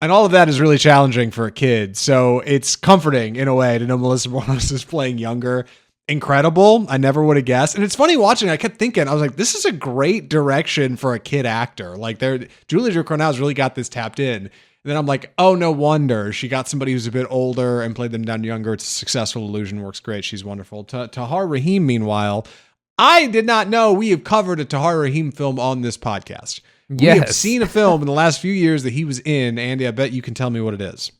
A: And all of that is really challenging for a kid. So it's comforting in a way to know Melissa Boros is playing younger. Incredible. I never would have guessed. And it's funny watching. I kept thinking, I was like, this is a great direction for a kid actor. Like, Julia Ducournau's really got this tapped in. And then I'm like, oh, no wonder. She got somebody who's a bit older and played them down younger. It's a successful illusion. Works great. She's wonderful. Tahar Rahim, meanwhile, I did not know we have covered a Tahar Rahim film on this podcast.
B: Yes.
A: We have seen a film in the last few years that he was in. Andy, I bet you can tell me what it is.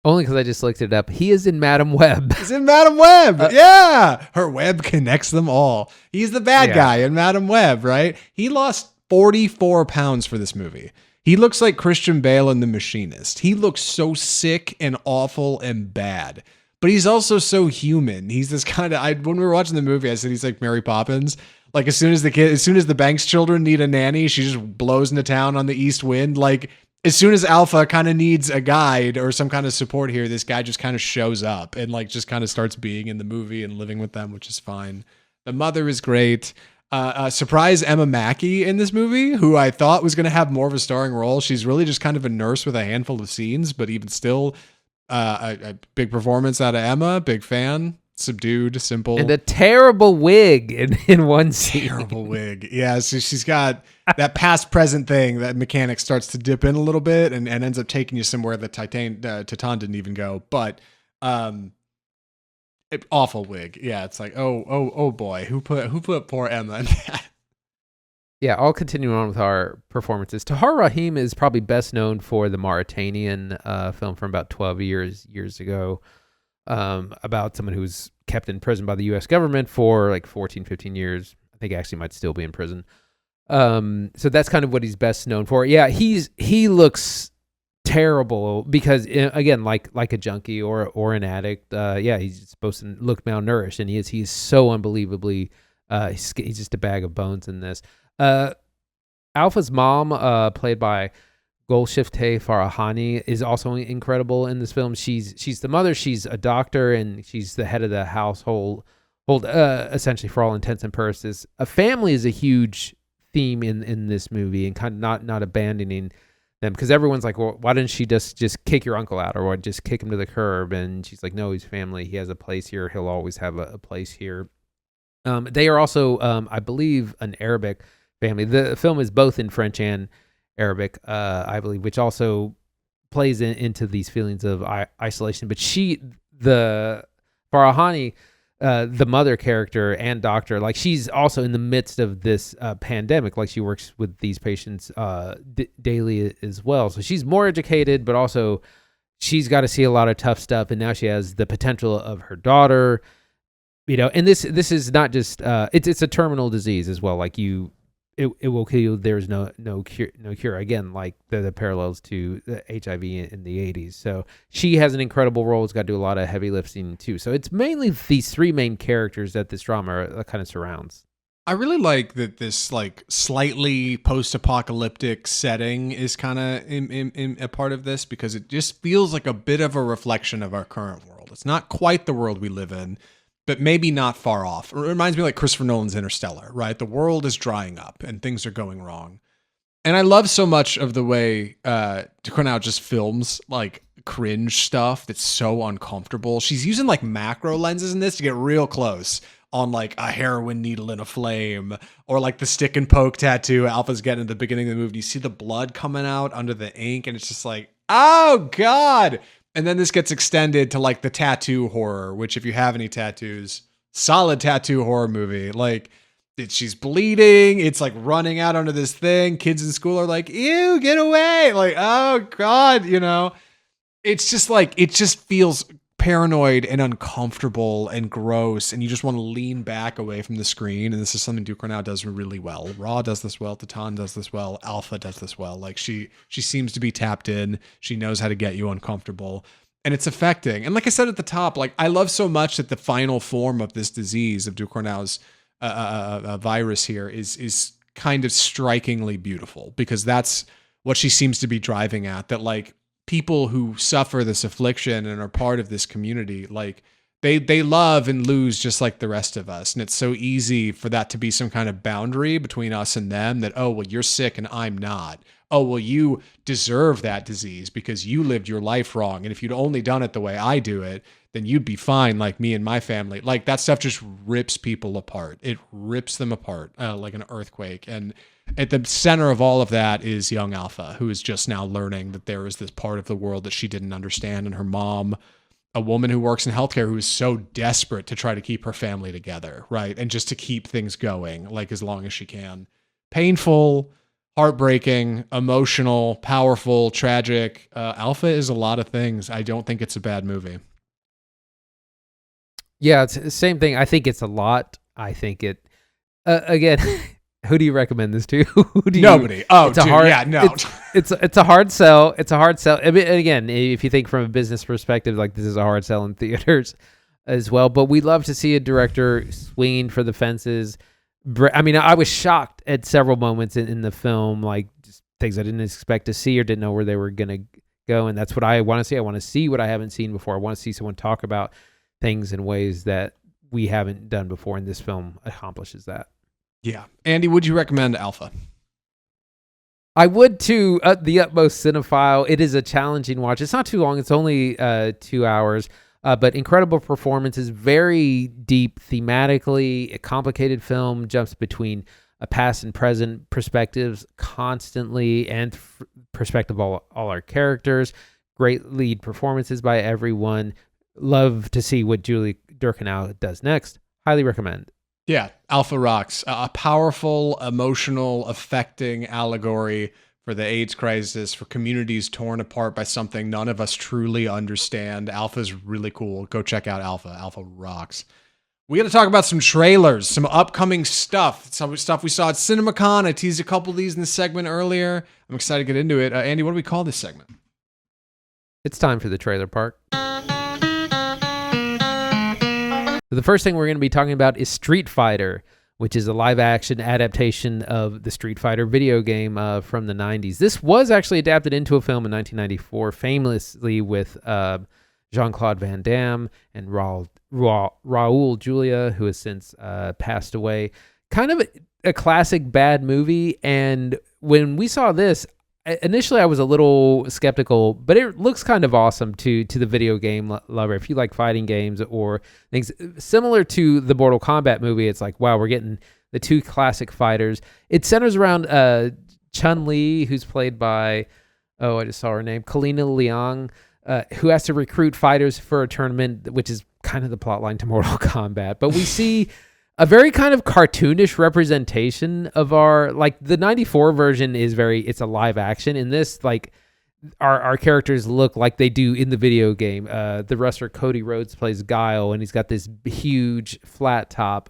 B: Only because I just looked it up. He is in Madam Web.
A: He's in Madam Web. Yeah. Her web connects them all. He's the bad guy in Madam Web, right? He lost 44 pounds for this movie. He looks like Christian Bale in The Machinist. He looks so sick and awful and bad. But he's also so human. He's this kind of, when we were watching the movie, I said he's like Mary Poppins. Like, as soon as the Banks children need a nanny, she just blows into town on the east wind. Like, as soon as Alpha kind of needs a guide or some kind of support here, this guy just kind of shows up and like just kind of starts being in the movie and living with them, which is fine. The mother is great. Surprise Emma Mackey in this movie, who I thought was going to have more of a starring role. She's really just kind of a nurse with a handful of scenes, but even still, a big performance out of Emma. Big fan. Subdued, simple,
B: and a terrible wig in one scene.
A: Terrible wig. Yeah, so she's got that past present thing that mechanic starts to dip in a little bit and ends up taking you somewhere that Titan didn't even go. But awful wig. Yeah, it's like oh boy, who put poor Emma in that?
B: Yeah, I'll continue on with our performances. Tahar Rahim is probably best known for the Mauritanian film from about 12 years ago. About someone who's kept in prison by the U.S. government for like 14, 15 years. I think actually might still be in prison. So that's kind of what he's best known for. Yeah, he looks terrible because, again, like a junkie or an addict. Yeah, he's supposed to look malnourished, and he's so unbelievably. He's just a bag of bones in this. Alpha's mom, played by Golshifteh Farahani, is also incredible in this film. She's the mother. She's a doctor, and she's the head of the household. Essentially, for all intents and purposes, a family is a huge theme in this movie, and kind of not abandoning them, because everyone's like, well, why didn't she just kick your uncle out, or just kick him to the curb? And she's like, no, he's family. He has a place here. He'll always have a place here. They are also, I believe, an Arabic family. The film is both in French and Arabic, I believe, which also plays into these feelings of isolation. But the Farahani, the mother character and doctor, like, she's also in the midst of this pandemic. Like, she works with these patients daily as well. So she's more educated, but also she's got to see a lot of tough stuff. And now she has the potential of her daughter, and this is not just it's a terminal disease as well. Like, it will kill you. There's no cure. Again, like the parallels to the HIV in the 80s. So she has an incredible role. It's got to do a lot of heavy lifting too. So it's mainly these three main characters that this drama kind of surrounds.
A: I really like that this like slightly post-apocalyptic setting is kind of in a part of this, because it just feels like a bit of a reflection of our current world. It's not quite the world we live in, but maybe not far off. It reminds me like Christopher Nolan's Interstellar, right? The world is drying up and things are going wrong. And I love so much of the way Ducournau just films like cringe stuff that's so uncomfortable. She's using like macro lenses in this to get real close on like a heroin needle in a flame, or like the stick and poke tattoo Alpha's getting at the beginning of the movie. You see the blood coming out under the ink and it's just like, oh God. And then this gets extended to like the tattoo horror, which if you have any tattoos, solid tattoo horror movie. Like she's bleeding. It's like running out under this thing. Kids in school are like, ew, get away. Like, oh God, you know, it's just like, it just feels paranoid and uncomfortable and gross. And you just want to lean back away from the screen. And this is something Ducournau does really well. Raw does this well. Titan does this well. Alpha does this well. Like she seems to be tapped in. She knows how to get you uncomfortable, and it's affecting. And like I said at the top, like I love so much that the final form of this disease of Ducournau's virus here is kind of strikingly beautiful, because that's what she seems to be driving at. That like people who suffer this affliction and are part of this community, like they love and lose just like the rest of us. And it's so easy for that to be some kind of boundary between us and them, that, oh, well, you're sick and I'm not. Oh, well, you deserve that disease because you lived your life wrong. And if you'd only done it the way I do it, then you'd be fine, like me and my family. Like that stuff just rips people apart. It rips them apart like an earthquake. And at the center of all of that is young Alpha, who is just now learning that there is this part of the world that she didn't understand. And her mom, a woman who works in healthcare, who is so desperate to try to keep her family together, right? And just to keep things going, like as long as she can. Painful, heartbreaking, emotional, powerful, tragic. Alpha is a lot of things. I don't think it's a bad movie.
B: Yeah, it's the same thing. I think it's a lot. I think it, again, who do you recommend this to?
A: Nobody. Oh, dude, no.
B: It's a hard sell. It's a hard sell. I mean, again, if you think from a business perspective, like this is a hard sell in theaters as well. But we love to see a director swinging for the fences. I mean, I was shocked at several moments in the film, like just things I didn't expect to see or didn't know where they were going to go. And that's what I want to see. I want to see what I haven't seen before. I want to see someone talk about things in ways that we haven't done before. And this film accomplishes that.
A: Yeah. Andy, would you recommend Alpha?
B: I would to the utmost cinephile. It is a challenging watch. It's not too long. It's only 2 hours. But incredible performances, very deep thematically, a complicated film, jumps between a past and present perspectives constantly, and perspective of all our characters. Great lead performances by everyone. Love to see what Julia Ducournau does next. Highly recommend.
A: Yeah, Alpha rocks. A powerful, emotional, affecting allegory for the AIDS crisis, for communities torn apart by something none of us truly understand. Alpha's really cool. Go check out Alpha. Alpha rocks. We got to talk about some trailers, some upcoming stuff, some stuff we saw at Cinemacon. I teased a couple of these in this segment earlier. I'm excited to get into it. Andy, what do we call this segment?
B: It's time for the trailer park. The first thing we're going to be talking about is Street Fighter, which is a live-action adaptation of the Street Fighter video game from the 90s. This was actually adapted into a film in 1994, famously with Jean-Claude Van Damme and Raul Julia, who has since passed away. Kind of a classic bad movie, and when we saw this, initially I was a little skeptical, but it looks kind of awesome to the video game lover. If you like fighting games or things similar to the Mortal Kombat movie, it's like, wow, we're getting the two classic fighters. It centers around Chun-Li, who's played by, I just saw her name, Kalina Leong, who has to recruit fighters for a tournament, which is kind of the plot line to Mortal Kombat. But we see a very kind of cartoonish representation of our, like the 94 version is it's a live action. In this, like our characters look like they do in the video game. The wrestler Cody Rhodes plays Guile, and he's got this huge flat top.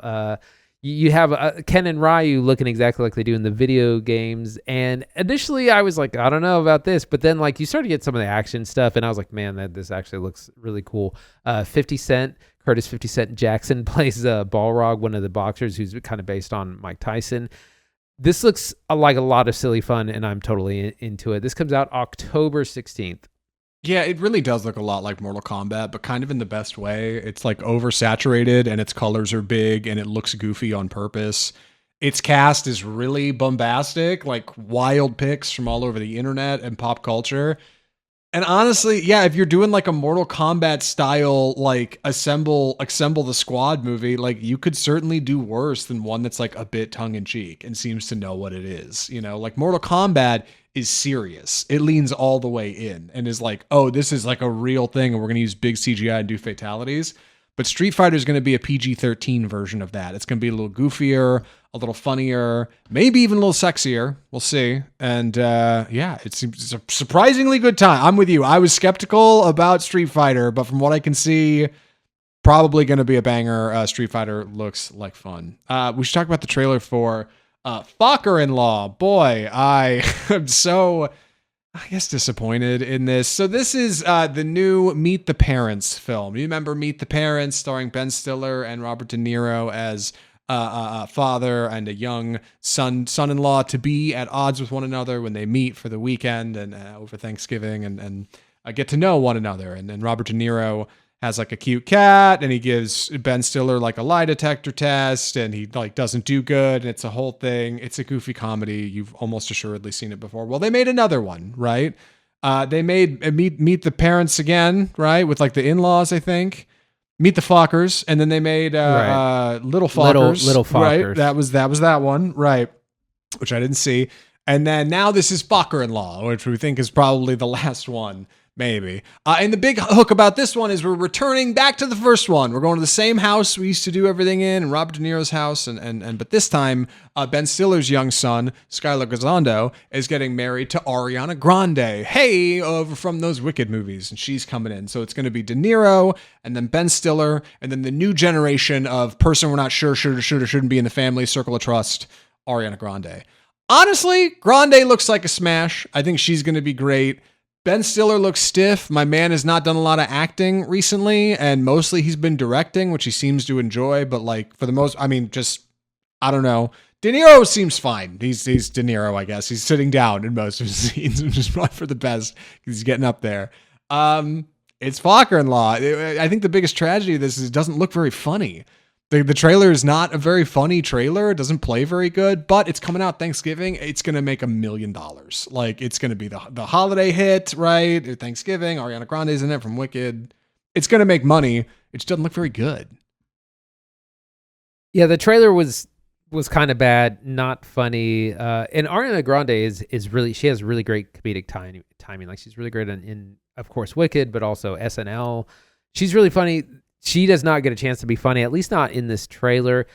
B: you have Ken and Ryu looking exactly like they do in the video games. And initially I was like, I don't know about this, but then like you start to get some of the action stuff, and I was like, man, this actually looks really cool. 50 Cent, Curtis 50 Cent Jackson plays Balrog, one of the boxers who's kind of based on Mike Tyson. This looks like a lot of silly fun, and I'm totally into it. This comes out October 16th.
A: Yeah, it really does look a lot like Mortal Kombat, but kind of in the best way. It's like oversaturated and its colors are big and it looks goofy on purpose. Its cast is really bombastic, like wild picks from all over the internet and pop culture. And honestly, yeah, if you're doing like a Mortal Kombat style, like assemble the squad movie, like you could certainly do worse than one that's like a bit tongue in cheek and seems to know what it is. You know, like Mortal Kombat is serious. It leans all the way in and is like, oh, this is like a real thing and we're going to use big CGI and do fatalities. But Street Fighter is going to be a PG-13 version of that. It's going to be a little goofier, a little funnier, maybe even a little sexier. We'll see. And yeah, it's a surprisingly good time. I'm with you. I was skeptical about Street Fighter, but from what I can see, probably going to be a banger. Street Fighter looks like fun. We should talk about the trailer for Focker-In-Law. Boy, I am so, I guess, disappointed in this. So this is the new Meet the Parents film. You remember Meet the Parents, starring Ben Stiller and Robert De Niro as a father and a young son-in-law to be at odds with one another when they meet for the weekend and over Thanksgiving and get to know one another. And Robert De Niro has like a cute cat, and he gives Ben Stiller like a lie detector test, and he like doesn't do good, and it's a whole thing. It's a goofy comedy. You've almost assuredly seen it before. Well, they made another one, right? They made Meet the Parents again, right? With like the in-laws, I think. Meet the Fockers, and then they made Little Fockers.
B: Little Fockers.
A: Right? That was that one, right? Which I didn't see. And then now this is Focker-In-Law, which we think is probably the last one. Maybe. And the big hook about this one is we're returning back to the first one. We're going to the same house we used to do everything in, and Robert De Niro's house. But this time, Ben Stiller's young son, Skylar Gisondo, is getting married to Ariana Grande. Hey, over from those Wicked movies. And she's coming in. So it's going to be De Niro, and then Ben Stiller, and then the new generation of person we're not sure should or shouldn't be in the family circle of trust, Ariana Grande. Honestly, Grande looks like a smash. I think she's going to be great. Ben Stiller looks stiff. My man has not done a lot of acting recently, and mostly he's been directing, which he seems to enjoy. But like for the most, I mean, just I don't know. De Niro seems fine. He's De Niro, I guess. He's sitting down in most of his scenes, which is probably for the best because he's getting up there. It's Focker-In-Law. I think the biggest tragedy of this is it doesn't look very funny. The trailer is not a very funny trailer. It doesn't play very good, but it's coming out Thanksgiving. It's going to make $1 million. Like, it's going to be the holiday hit, right? Thanksgiving. Ariana Grande's in it from Wicked. It's going to make money. It just doesn't look very good.
B: Yeah, the trailer was kind of bad, not funny. And Ariana Grande is really, she has really great comedic timing. Like, she's really great in, of course, Wicked, but also SNL. She's really funny. She does not get a chance to be funny, at least not in this trailer.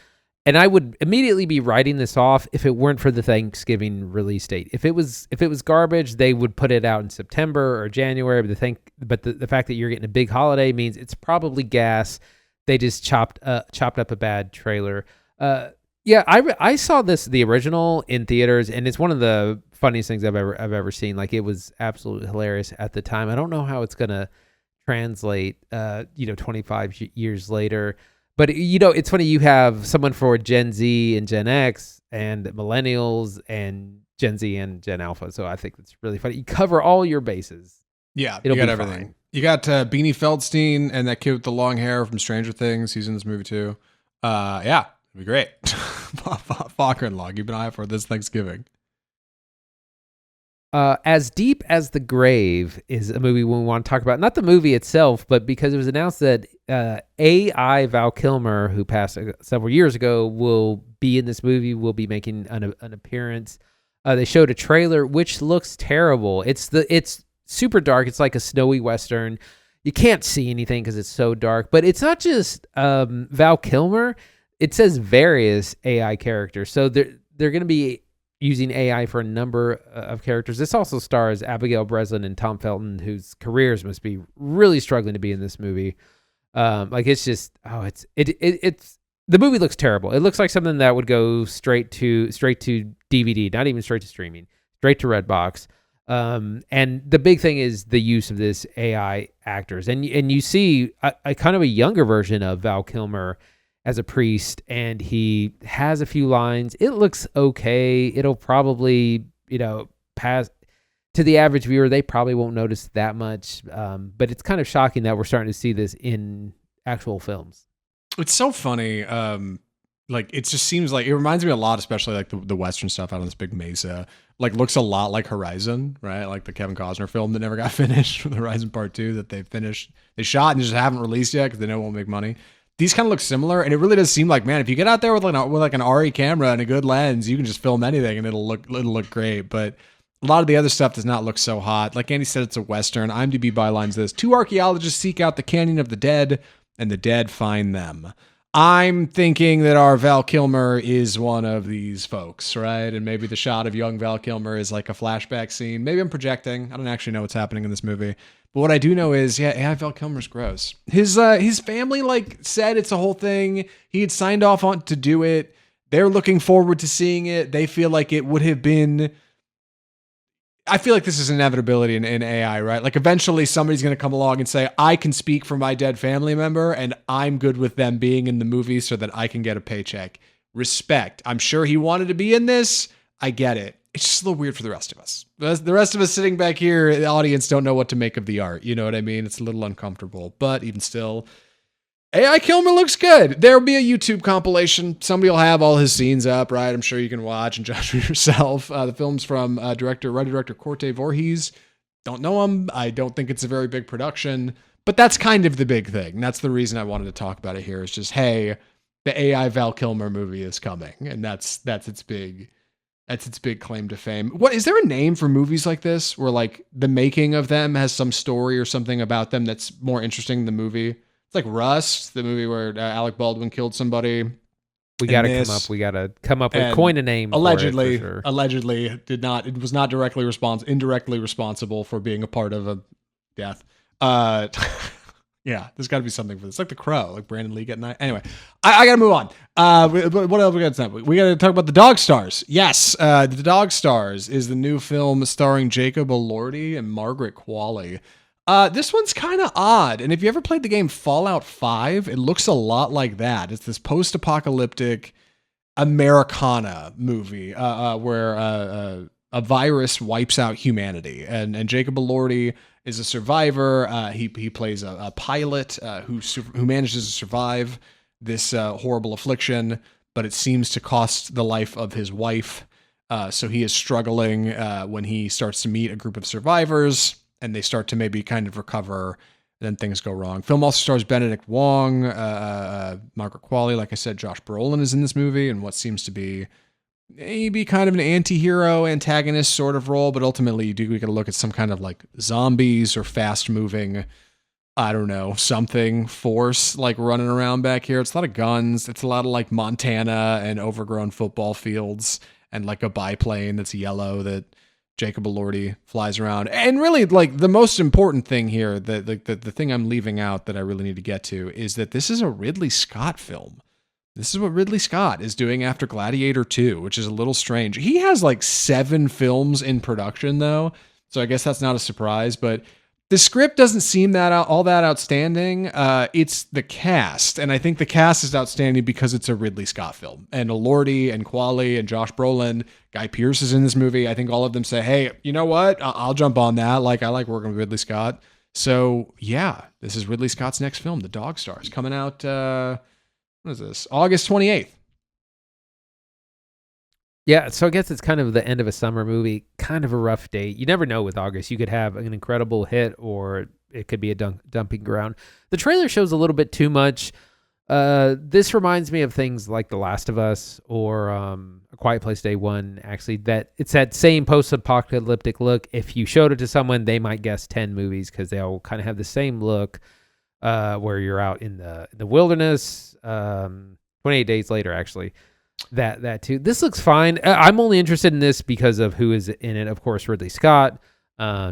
B: And I would immediately be writing this off if it weren't for the Thanksgiving release date. If it was garbage, they would put it out in September or January. But the fact that you're getting a big holiday means it's probably gas. They just chopped up a bad trailer. Yeah, I saw the original in theaters, and it's one of the funniest things I've ever seen. Like, it was absolutely hilarious at the time. I don't know how it's gonna translate 25 years later, but it's funny, you have someone for Gen Z and Gen X and millennials and Gen Z and Gen Alpha, so I think it's really funny. You cover all your bases.
A: Yeah,
B: you
A: got everything fine. You got Beanie Feldstein and that kid with the long hair from Stranger Things. He's in this movie too. Yeah, it'd be great. Focker-In-Law, keep an eye out for this Thanksgiving.
B: As Deep as the Grave is a movie we want to talk about. Not the movie itself, but because it was announced that AI Val Kilmer, who passed several years ago, will be in this movie, will be making an appearance. They showed a trailer, which looks terrible. It's super dark. It's like a snowy Western. You can't see anything because it's so dark. But it's not just Val Kilmer. It says various AI characters. So they're going to be using AI for a number of characters. This also stars Abigail Breslin and Tom Felton, whose careers must be really struggling to be in this movie. It's just, it's the movie looks terrible. It looks like something that would go straight to DVD, not even straight to streaming, straight to Redbox. And the big thing is the use of this AI actors, and you see a kind of a younger version of Val Kilmer as a priest, and he has a few lines. It looks okay. It'll probably, pass to the average viewer. They probably won't notice that much. But it's kind of shocking that we're starting to see this in actual films.
A: It's so funny. It just seems like it reminds me a lot, especially like the Western stuff out on this big mesa. Like looks a lot like Horizon, right? Like the Kevin Costner film that never got finished, the Horizon Part 2 that they shot and just haven't released yet because they know it won't make money. These kind of look similar, and it really does seem like, man, if you get out there with an RE camera and a good lens, you can just film anything and it'll look great. But a lot of the other stuff does not look so hot. Like Andy said, it's a Western. IMDb bylines this: 2 archaeologists seek out the Canyon of the Dead, and the dead find them. I'm thinking that our Val Kilmer is one of these folks, right? And maybe the shot of young Val Kilmer is like a flashback scene. Maybe I'm projecting. I don't actually know what's happening in this movie. But what I do know is, Val Kilmer's gross. His family said it's a whole thing. He had signed off on to do it. They're looking forward to seeing it. They feel like it would have been. I feel like this is an inevitability in AI, right? Like eventually somebody's going to come along and say, I can speak for my dead family member and I'm good with them being in the movie so that I can get a paycheck. Respect. I'm sure he wanted to be in this. I get it. It's just a little weird for the rest of us. The rest of us sitting back here, the audience don't know what to make of the art. You know what I mean? It's a little uncomfortable, but even still, AI Kilmer looks good. There'll be a YouTube compilation. Somebody will have all his scenes up, right? I'm sure you can watch and judge for yourself. The film's from writer-director Corte Voorhees. Don't know him. I don't think it's a very big production, but that's kind of the big thing. That's the reason I wanted to talk about it here. Is just, hey, the AI Val Kilmer movie is coming, and that's its big claim to fame. What is there a name for movies like this where like the making of them has some story or something about them that's more interesting than the movie? It's like Rust, the movie where Alec Baldwin killed somebody.
B: We got to come up with coin a name.
A: Allegedly,
B: for it,
A: allegedly it was not indirectly responsible for being a part of a death. Yeah, there's got to be something for this. Like The Crow, like Brandon Lee getting that. Anyway, I got to move on. What else we got to talk about? We got to talk about The Dog Stars. Yes, The Dog Stars is the new film starring Jacob Elordi and Margaret Qualley. This one's kind of odd, and if you ever played the game Fallout 5, it looks a lot like that. It's this post-apocalyptic Americana movie where a virus wipes out humanity, and Jacob Elordi is a survivor. He plays a pilot who manages to survive this horrible affliction, but it seems to cost the life of his wife. So he is struggling when he starts to meet a group of survivors, and they start to maybe kind of recover. Then things go wrong. Film also stars Benedict Wong, Margaret Qualley. Like I said, Josh Brolin is in this movie, and what seems to be maybe kind of an anti-hero, antagonist sort of role, but ultimately we got to look at some kind of like zombies or fast-moving, I don't know, something force like running around back here. It's a lot of guns. It's a lot of like Montana and overgrown football fields and like a biplane that's yellow that Jacob Elordi flies around. And really, like, the most important thing here, the thing I'm leaving out that I really need to get to, is that this is a Ridley Scott film. This is what Ridley Scott is doing after Gladiator 2, which is a little strange. He has like 7 films in production, though, so I guess that's not a surprise, but the script doesn't seem all that outstanding. It's the cast, and I think the cast is outstanding because it's a Ridley Scott film. And Elordi and Qualley and Josh Brolin, Guy Pearce is in this movie. I think all of them say, hey, you know what? I'll jump on that. Like, I like working with Ridley Scott. So, yeah, this is Ridley Scott's next film, The Dog Stars, coming out, what is this? August 28th.
B: Yeah, so I guess it's kind of the end of a summer movie, kind of a rough date. You never know with August. You could have an incredible hit or it could be a dumping ground. The trailer shows a little bit too much. This reminds me of things like The Last of Us or A Quiet Place Day 1, actually, that it's that same post-apocalyptic look. If you showed it to someone, they might guess 10 movies because they all kind of have the same look where you're out in the wilderness. 28 Days Later, actually. That too. This looks fine. I'm only interested in this because of who is in it. Of course, Ridley Scott.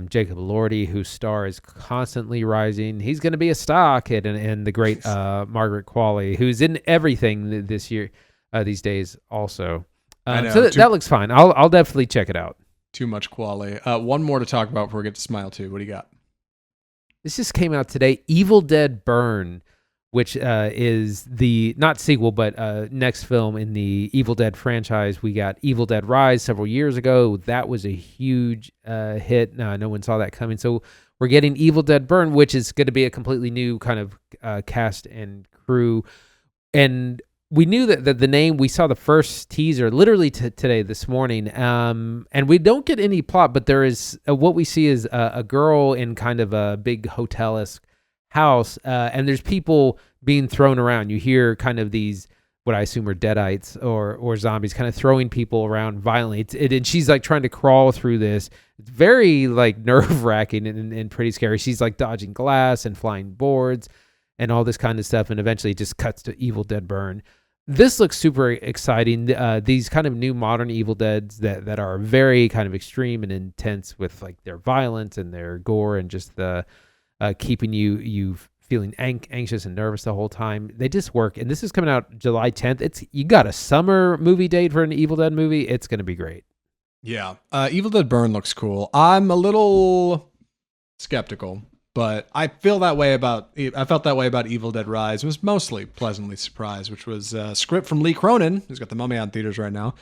B: Jacob Elordi, whose star is constantly rising. He's going to be a star kid, and the great Margaret Qualley, who's in everything this year, these days also.
A: I know.
B: So that looks fine. I'll definitely check it out.
A: Too much quality. One more to talk about before we get to Smile 2. What do you got?
B: This just came out today. Evil Dead Burn, which is the, not sequel, but next film in the Evil Dead franchise. We got Evil Dead Rise several years ago. That was a huge hit. No one saw that coming. So we're getting Evil Dead Burn, which is going to be a completely new kind of cast and crew. And we knew that the name, we saw the first teaser literally today, this morning. And we don't get any plot, but there is, what we see is a girl in kind of a big hotel-esque house, and there's people being thrown around. You hear kind of these, what I assume are deadites or zombies, kind of throwing people around violently. And she's like trying to crawl through this. It's very like nerve-wracking and pretty scary. She's like dodging glass and flying boards and all this kind of stuff, and eventually it just cuts to Evil Dead Burn. This looks super exciting. These kind of new modern Evil Deads that are very kind of extreme and intense with like their violence and their gore and just the keeping you feeling anxious and nervous the whole time. They just work. And this is coming out July 10th. You got a summer movie date for an Evil Dead movie. It's going to be great.
A: Yeah. Evil Dead Burn looks cool. I'm a little skeptical, but I felt that way about Evil Dead Rise. Was mostly pleasantly surprised, which was a script from Lee Cronin, who's got The Mummy out in theaters right now,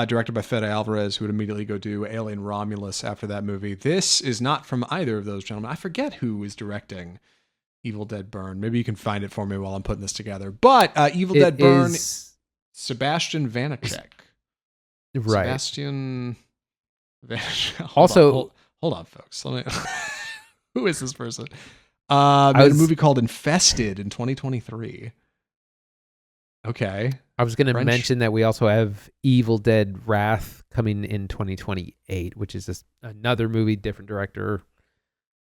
A: directed by Fede Alvarez, who would immediately go do Alien Romulus after that movie. This is not from either of those gentlemen. I forget who is directing Evil Dead Burn. Maybe you can find it for me while I'm putting this together. But Evil Dead Burn, Sebastian Vanacek.
B: Right.
A: Sebastian Vanacek. Hold on, folks. Let me... Who is this person? Made a movie called Infested in 2023. Okay.
B: I was going to mention that we also have Evil Dead Wrath coming in 2028, which is just another movie, different director.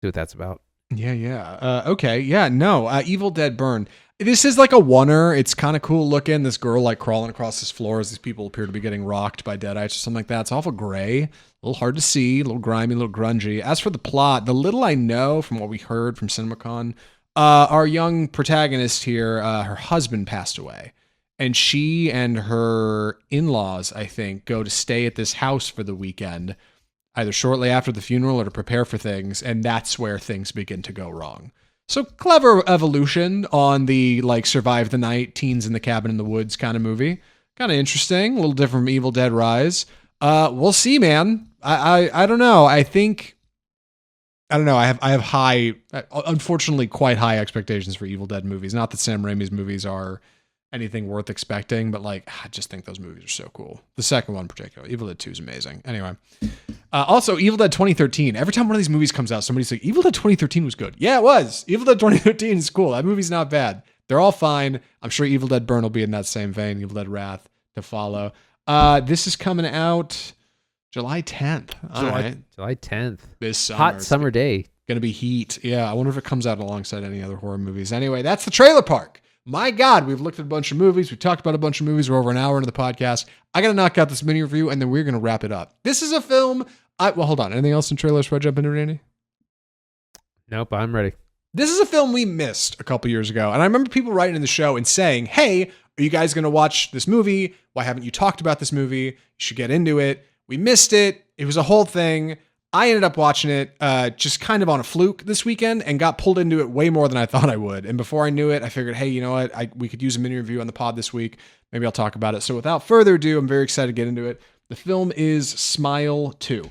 B: See what that's about.
A: Yeah. Okay. Yeah, no. Evil Dead Burn. This is like a oneer. It's kind of cool looking. This girl like crawling across this floor as these people appear to be getting rocked by deadites or something like that. It's awful gray, a little hard to see, a little grimy, a little grungy. As for the plot, the little I know from what we heard from Cinemacon, our young protagonist here, her husband passed away. And she and her in-laws, I think, go to stay at this house for the weekend, either shortly after the funeral or to prepare for things. And that's where things begin to go wrong. So clever evolution on the like survive the night, teens in the cabin in the woods kind of movie. Kind of interesting, a little different from Evil Dead Rise. We'll see, man. I don't know. I don't know. I have high, unfortunately, quite high expectations for Evil Dead movies. Not that Sam Raimi's movies are anything worth expecting, but like, I just think those movies are so cool. The second one in particular, Evil Dead 2 is amazing. Anyway, also Evil Dead 2013. Every time one of these movies comes out, somebody's like, Evil Dead 2013 was good. Yeah, it was. Evil Dead 2013 is cool. That movie's not bad. They're all fine. I'm sure Evil Dead Burn will be in that same vein. Evil Dead Wrath to follow. This is coming out July 10th.
B: July 10th.
A: This summer.
B: Hot summer day.
A: Gonna be heat. Yeah, I wonder if it comes out alongside any other horror movies. Anyway, that's the trailer park. My God, we've looked at a bunch of movies. We've talked about a bunch of movies. We're over an hour into the podcast. I got to knock out this mini review, and then we're going to wrap it up. This is a film. Well, hold on. Anything else in trailers before I jump into it, Andy?
B: Nope, I'm ready.
A: This is a film we missed a couple years ago. And I remember people writing in the show and saying, hey, are you guys going to watch this movie? Why haven't you talked about this movie? You should get into it. We missed it. It was a whole thing. I ended up watching it just kind of on a fluke this weekend and got pulled into it way more than I thought I would. And before I knew it, I figured, hey, you know what? We could use a mini review on the pod this week. Maybe I'll talk about it. So without further ado, I'm very excited to get into it. The film is Smile 2.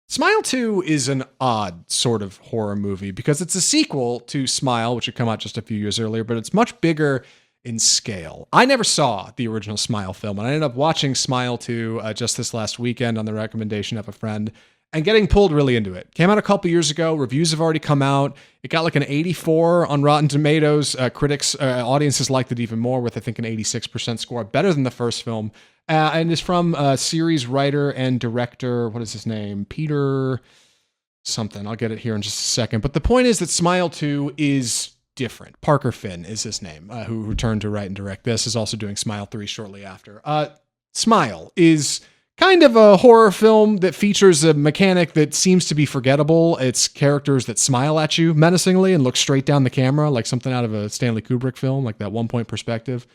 A: Smile 2 is an odd sort of horror movie because it's a sequel to Smile, which had come out just a few years earlier, but it's much bigger in scale. I never saw the original Smile film, and I ended up watching Smile 2 just this last weekend on the recommendation of a friend and getting pulled really into it. Came out a couple years ago. Reviews have already come out. It got like an 84 on Rotten Tomatoes. Audiences liked it even more with, I think, an 86% score, better than the first film. And is from series writer and director, what is his name? Peter something. I'll get it here in just a second. But the point is that Smile 2 is different. Parker Finn is his name, who returned to write and direct this, is also doing Smile 3 shortly after. Smile is kind of a horror film that features a mechanic that seems to be forgettable. It's characters that smile at you menacingly and look straight down the camera, like something out of a Stanley Kubrick film, like that 1-point perspective.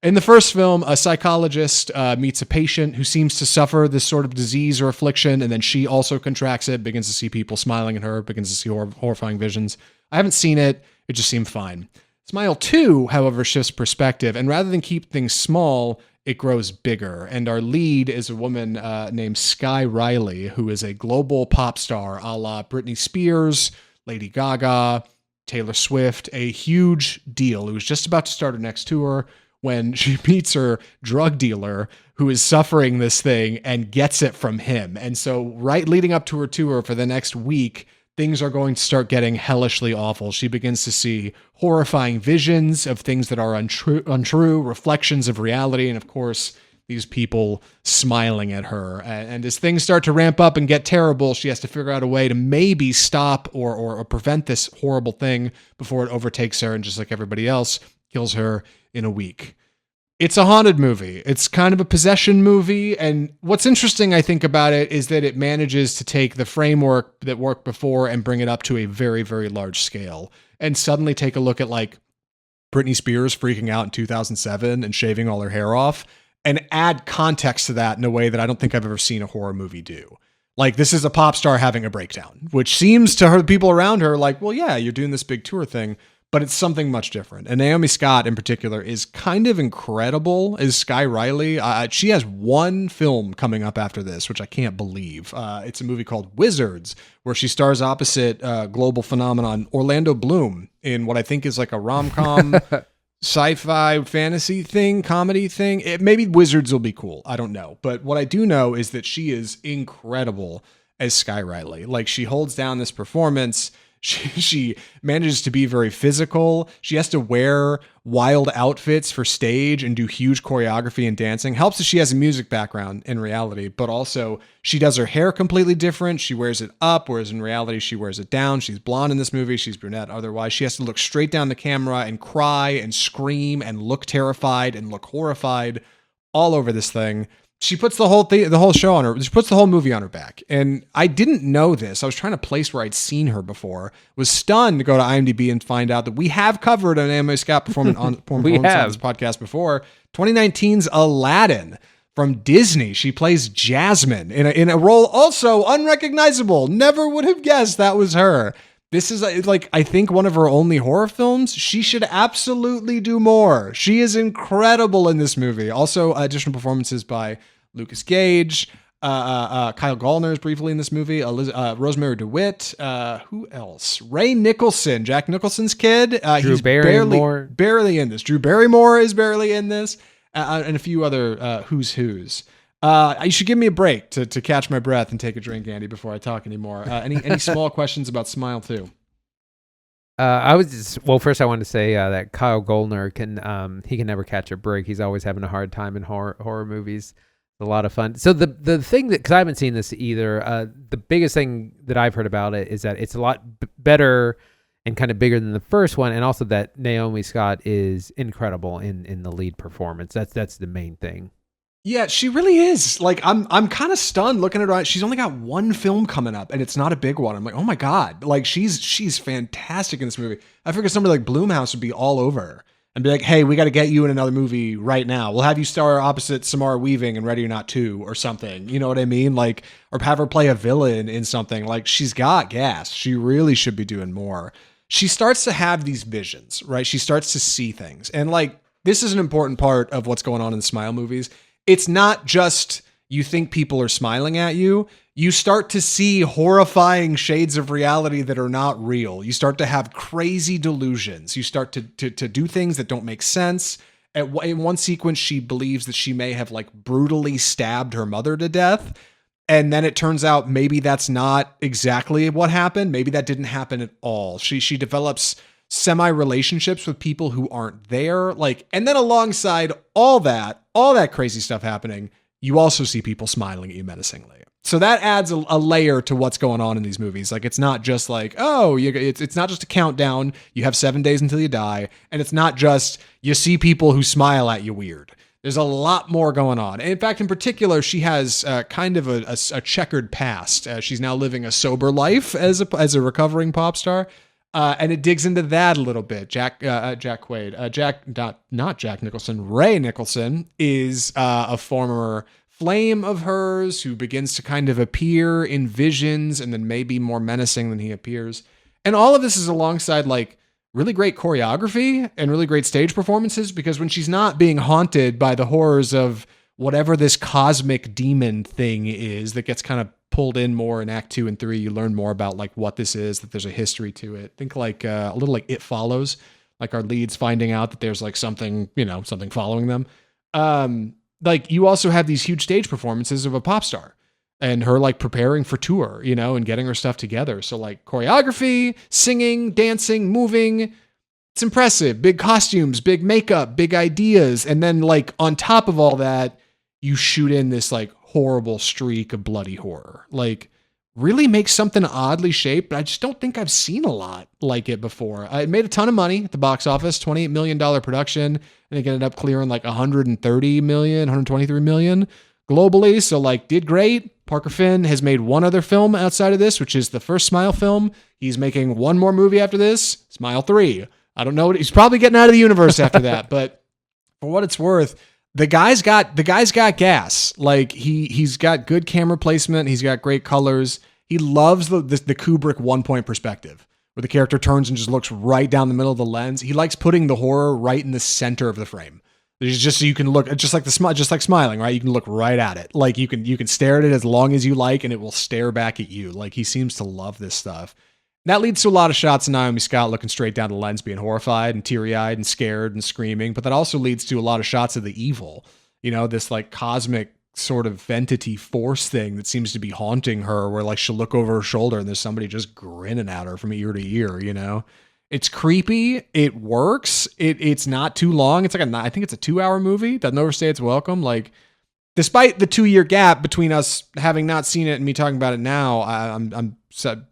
A: In the first film, a psychologist meets a patient who seems to suffer this sort of disease or affliction, and then she also contracts it, begins to see people smiling at her, begins to see horrifying visions. I haven't seen it. It just seemed fine. Smile 2, however, shifts perspective, and rather than keep things small, it grows bigger. And our lead is a woman named Skye Riley, who is a global pop star a la Britney Spears, Lady Gaga, Taylor Swift, a huge deal, who was just about to start her next tour when she meets her drug dealer who is suffering this thing and gets it from him. And so right leading up to her tour for the next week, things are going to start getting hellishly awful. She begins to see horrifying visions of things that are untrue, reflections of reality, and of course, these people smiling at her. And as things start to ramp up and get terrible, she has to figure out a way to maybe stop or prevent this horrible thing before it overtakes her and, just like everybody else, kills her in a week. It's a haunted movie. It's kind of a possession movie. And what's interesting, I think, about it is that it manages to take the framework that worked before and bring it up to a very, very large scale. And suddenly take a look at like Britney Spears freaking out in 2007 and shaving all her hair off and add context to that in a way that I don't think I've ever seen a horror movie do. Like, this is a pop star having a breakdown, which seems to her, people around her, like, well, yeah, you're doing this big tour thing, but it's something much different. And Naomi Scott in particular is kind of incredible as Skye Riley. She has one film coming up after this, which I can't believe. It's a movie called Wizards, where she stars opposite global phenomenon Orlando Bloom in what I think is like a rom-com sci-fi fantasy thing, comedy thing. Maybe Wizards will be cool. I don't know. But what I do know is that she is incredible as Skye Riley. Like, she holds down this performance. She manages to be very physical. She has to wear wild outfits for stage and do huge choreography and dancing. Helps that she has a music background in reality, but also she does her hair completely different. She wears it up, whereas in reality, she wears it down. She's blonde in this movie. She's brunette otherwise. She has to look straight down the camera and cry and scream and look terrified and look horrified all over this thing. She puts the whole show on her. She puts the whole movie on her back. And I didn't know this. I was trying to place where I'd seen her before. Was stunned to go to IMDb and find out that we have covered an Emma Scott performance on this podcast before. 2019's Aladdin from Disney. She plays Jasmine in a role also unrecognizable. Never would have guessed that was her. This is like, I think, one of her only horror films. She should absolutely do more. She is incredible in this movie. Also, additional performances by Lukas Gage. Kyle Gallner is briefly in this movie. Rosemarie DeWitt. Who else? Ray Nicholson, Jack Nicholson's kid. He's barely in this. Drew Barrymore is barely in this. And a few other who's. You should give me a break to catch my breath and take a drink, Andy, before I talk anymore. Any small questions about Smile 2?
B: First I wanted to say that Kyle Gallner can never catch a break. He's always having a hard time in horror movies. It's a lot of fun. So the thing that, because I haven't seen this either, the biggest thing that I've heard about it is that it's a lot better and kind of bigger than the first one, and also that Naomi Scott is incredible in the lead performance. That's the main thing.
A: Yeah, she really is. Like, I'm kind of stunned looking at her. She's only got one film coming up, and it's not a big one. I'm like, oh my God. Like, she's fantastic in this movie. I figured somebody like Blumhouse would be all over her and be like, hey, we got to get you in another movie right now. We'll have you star opposite Samara Weaving in Ready or Not 2 or something. You know what I mean? Like, or have her play a villain in something. Like, she's got gas. She really should be doing more. She starts to have these visions, right? She starts to see things. And like, this is an important part of what's going on in the Smile movies. It's not just you think people are smiling at you. You start to see horrifying shades of reality that are not real. You start to have crazy delusions. You start to do things that don't make sense. In one sequence, she believes that she may have like brutally stabbed her mother to death. And then it turns out maybe that's not exactly what happened. Maybe that didn't happen at all. She develops semi-relationships with people who aren't there. Like, and then alongside all that crazy stuff happening, you also see people smiling at you menacingly. So that adds a layer to what's going on in these movies. Like, it's not just like, oh, it's not just a countdown. You have 7 days until you die. And it's not just you see people who smile at you weird. There's a lot more going on. And in fact, in particular, she has kind of a checkered past. She's now living a sober life as a recovering pop star. And it digs into that a little bit. Jack Quaid, not Jack Nicholson, Ray Nicholson is a former flame of hers who begins to kind of appear in visions and then maybe more menacing than he appears. And all of this is alongside like really great choreography and really great stage performances, because when she's not being haunted by the horrors of whatever this cosmic demon thing is that gets kind of pulled in more in Act 2 and 3, you learn more about like what this is, that there's a history to it. Think like a little like It Follows, like our leads finding out that there's like something, something following them. Like you also have these huge stage performances of a pop star and her like preparing for tour, and getting her stuff together. So like choreography, singing, dancing, moving, it's impressive. Big costumes, big makeup, big ideas. And then like on top of all that, you shoot in this like horrible streak of bloody horror. Like really makes something oddly shaped, but I just don't think I've seen a lot like it before. It made a ton of money at the box office, $28 million production. I think it ended up clearing like 130 million, 123 million globally. So like did great. Parker Finn has made one other film outside of this, which is the first Smile film. He's making one more movie after this, Smile 3. I don't know. He's probably getting out of the universe after that, but for what it's worth, the guy's got gas. Like he's got good camera placement. He's got great colors. He loves the Kubrick 1-point perspective where the character turns and just looks right down the middle of the lens. He likes putting the horror right in the center of the frame. It's just so you can look, just like smiling, right? You can look right at it. Like you can stare at it as long as you like, and it will stare back at you. Like he seems to love this stuff. That leads to a lot of shots of Naomi Scott looking straight down the lens, being horrified and teary-eyed and scared and screaming. But that also leads to a lot of shots of the evil, this like cosmic sort of entity force thing that seems to be haunting her, where like she'll look over her shoulder and there's somebody just grinning at her from ear to ear, It's creepy. It works. It's not too long. It's like I think it's a 2-hour movie. Doesn't overstay its welcome. Like, despite the 2-year gap between us having not seen it and me talking about it now, I'm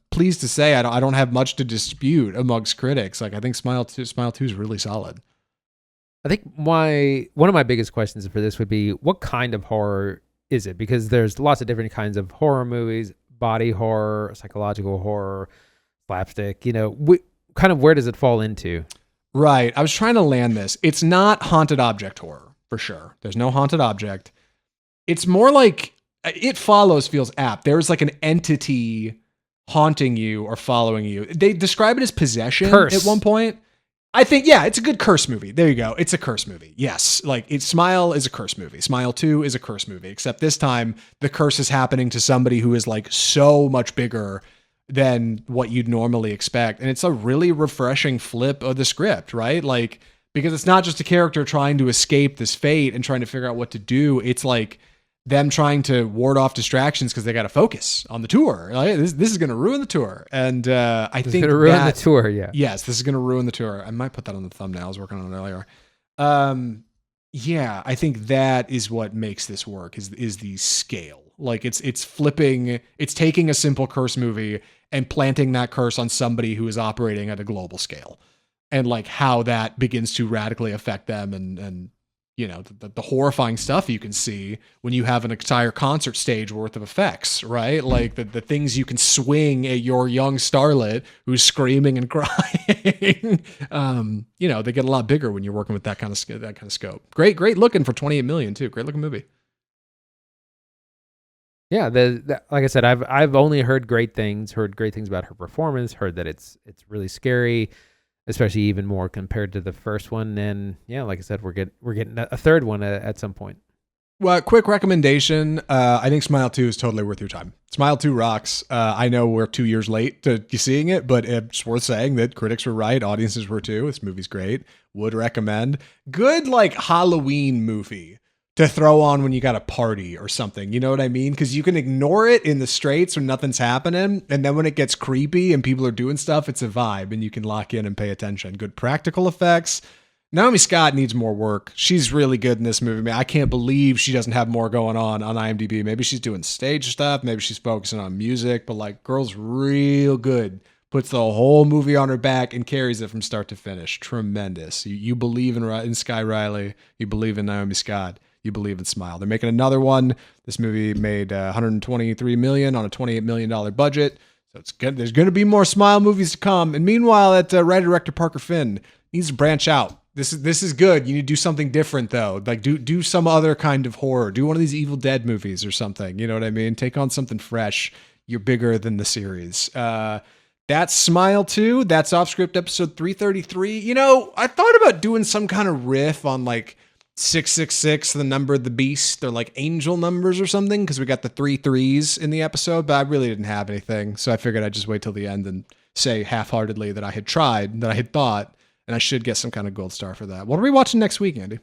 A: pleased to say I don't have much to dispute amongst critics. Like, I think Smile 2 is really solid.
B: I think one of my biggest questions for this would be, what kind of horror is it? Because there's lots of different kinds of horror movies: body horror, psychological horror, slapstick. Kind of where does it fall into? Right.
A: I was trying to land this. It's not haunted object horror, for sure. There's no haunted object. It's more like It Follows feels apt. There's like an entity haunting you or following you. They describe it as possession
B: Curse.
A: At one point. I think, yeah, it's a good curse movie. There you go. It's a curse movie. Yes. Like Smile is a curse movie. Smile 2 is a curse movie, except this time the curse is happening to somebody who is like so much bigger than what you'd normally expect. And it's a really refreshing flip of the script, right? Like, because it's not just a character trying to escape this fate and trying to figure out what to do. It's like them trying to ward off distractions because they got to focus on the tour. Like, this is going to ruin the tour. And I think
B: it's going to ruin the tour, yeah.
A: Yes, this is going to ruin the tour. I might put that on the thumbnail. I was working on it earlier. Yeah, I think that is what makes this work, is the scale. Like it's flipping, it's taking a simple curse movie and planting that curse on somebody who is operating at a global scale, and like how that begins to radically affect them, and the horrifying stuff you can see when you have an entire concert stage worth of effects, right? Like the things you can swing at your young starlet who's screaming and crying. They get a lot bigger when you're working with that kind of scope. Great looking for 28 million too. Great looking movie.
B: Yeah, like I said, I've only heard great things about her performance, heard that it's really scary, especially even more compared to the first one. And yeah, like I said, we're getting a third one at some point.
A: Well, quick recommendation. I think Smile 2 is totally worth your time. Smile 2 rocks. I know we're 2 years late to seeing it, but it's worth saying that critics were right. Audiences were too. This movie's great. Would recommend. Good, like, Halloween movie to throw on when you got a party or something. You know what I mean? Because you can ignore it in the straights when nothing's happening. And then when it gets creepy and people are doing stuff, it's a vibe and you can lock in and pay attention. Good practical effects. Naomi Scott needs more work. She's really good in this movie. I can't believe she doesn't have more going on IMDb. Maybe she's doing stage stuff. Maybe she's focusing on music. But like, girl's real good puts the whole movie on her back and carries it from start to finish. Tremendous. You believe in Skye Riley. You believe in Naomi Scott. You believe in Smile. They're making another one. This movie made $123 million on a $28 million budget. So it's good. There's going to be more Smile movies to come. And meanwhile, that writer-director Parker Finn needs to branch out. This is good. You need to do something different, though. Like, do some other kind of horror. Do one of these Evil Dead movies or something. You know what I mean? Take on something fresh. You're bigger than the series. That's Smile 2. That's Off Script episode 333. You know, I thought about doing some kind of riff on, like, 666, the number of the beast. They're like angel numbers or something, because we got the 3 3s in the episode, but I really didn't have anything. So I figured I'd just wait till the end and say half-heartedly that I had tried, that I had thought, and I should get some kind of gold star for that. What are we watching next week, Andy?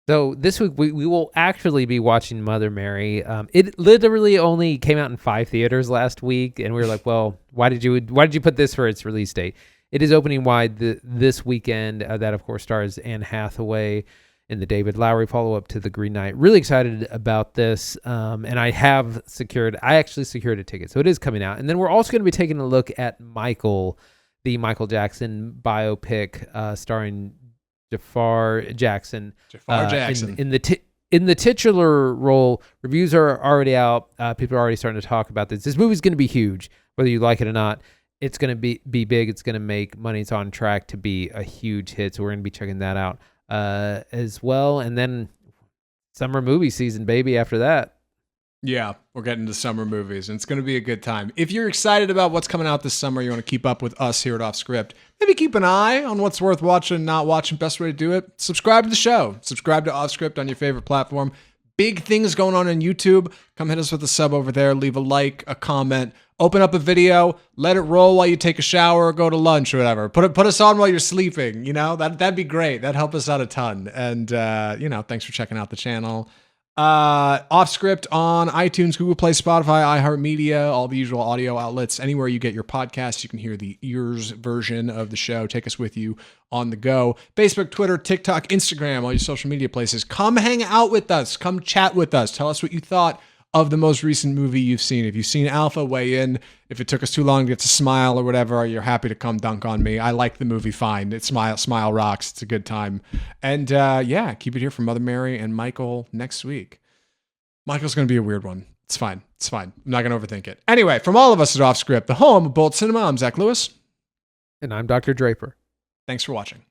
B: So this week we will actually be watching Mother Mary. It literally only came out in 5 theaters last week, and we were like, well, why did you put this for its release date? It is opening wide this weekend. That, of course, stars Anne Hathaway in the David Lowery follow-up to The Green Knight. Really excited about this, and I actually secured a ticket, so it is coming out. And then we're also going to be taking a look at Michael, the Michael Jackson biopic starring Jafar Jackson. In the titular role. Reviews are already out. People are already starting to talk about this. This movie's going to be huge, whether you like it or not. It's going to be big. It's going to make money. It's on track to be a huge hit. So we're going to be checking that out as well. And then summer movie season, baby, after that.
A: Yeah, we're getting to summer movies, and it's going to be a good time. If you're excited about what's coming out this summer, you want to keep up with us here at Off Script, maybe keep an eye on what's worth watching and not watching. Best way to do it, subscribe to the show. Subscribe to Off Script on your favorite platform. Big things going on YouTube. Come hit us with a sub over there. Leave a like, a comment. Open up a video. Let it roll while you take a shower or go to lunch or whatever. Put us on while you're sleeping. You know, that'd be great. That'd help us out a ton. And, thanks for checking out the channel. Off Script on iTunes, Google Play, Spotify, iHeartMedia, all the usual audio outlets. Anywhere you get your podcasts, you can hear the ears version of the show. Take us with you on the go. Facebook, Twitter, TikTok, Instagram, all your social media places. Come hang out with us. Come chat with us. Tell us what you thought of the most recent movie you've seen. If you've seen Alpha, weigh in. If it took us too long to get to Smile or whatever, you're happy to come dunk on me. I like the movie fine. It's Smile rocks. It's a good time. And keep it here from Mother Mary and Michael next week. Michael's going to be a weird one. It's fine. I'm not going to overthink it. Anyway, from all of us at Off Script, the home of Bold Cinema, I'm Zach Lewis.
B: And I'm Dr. Draper.
A: Thanks for watching.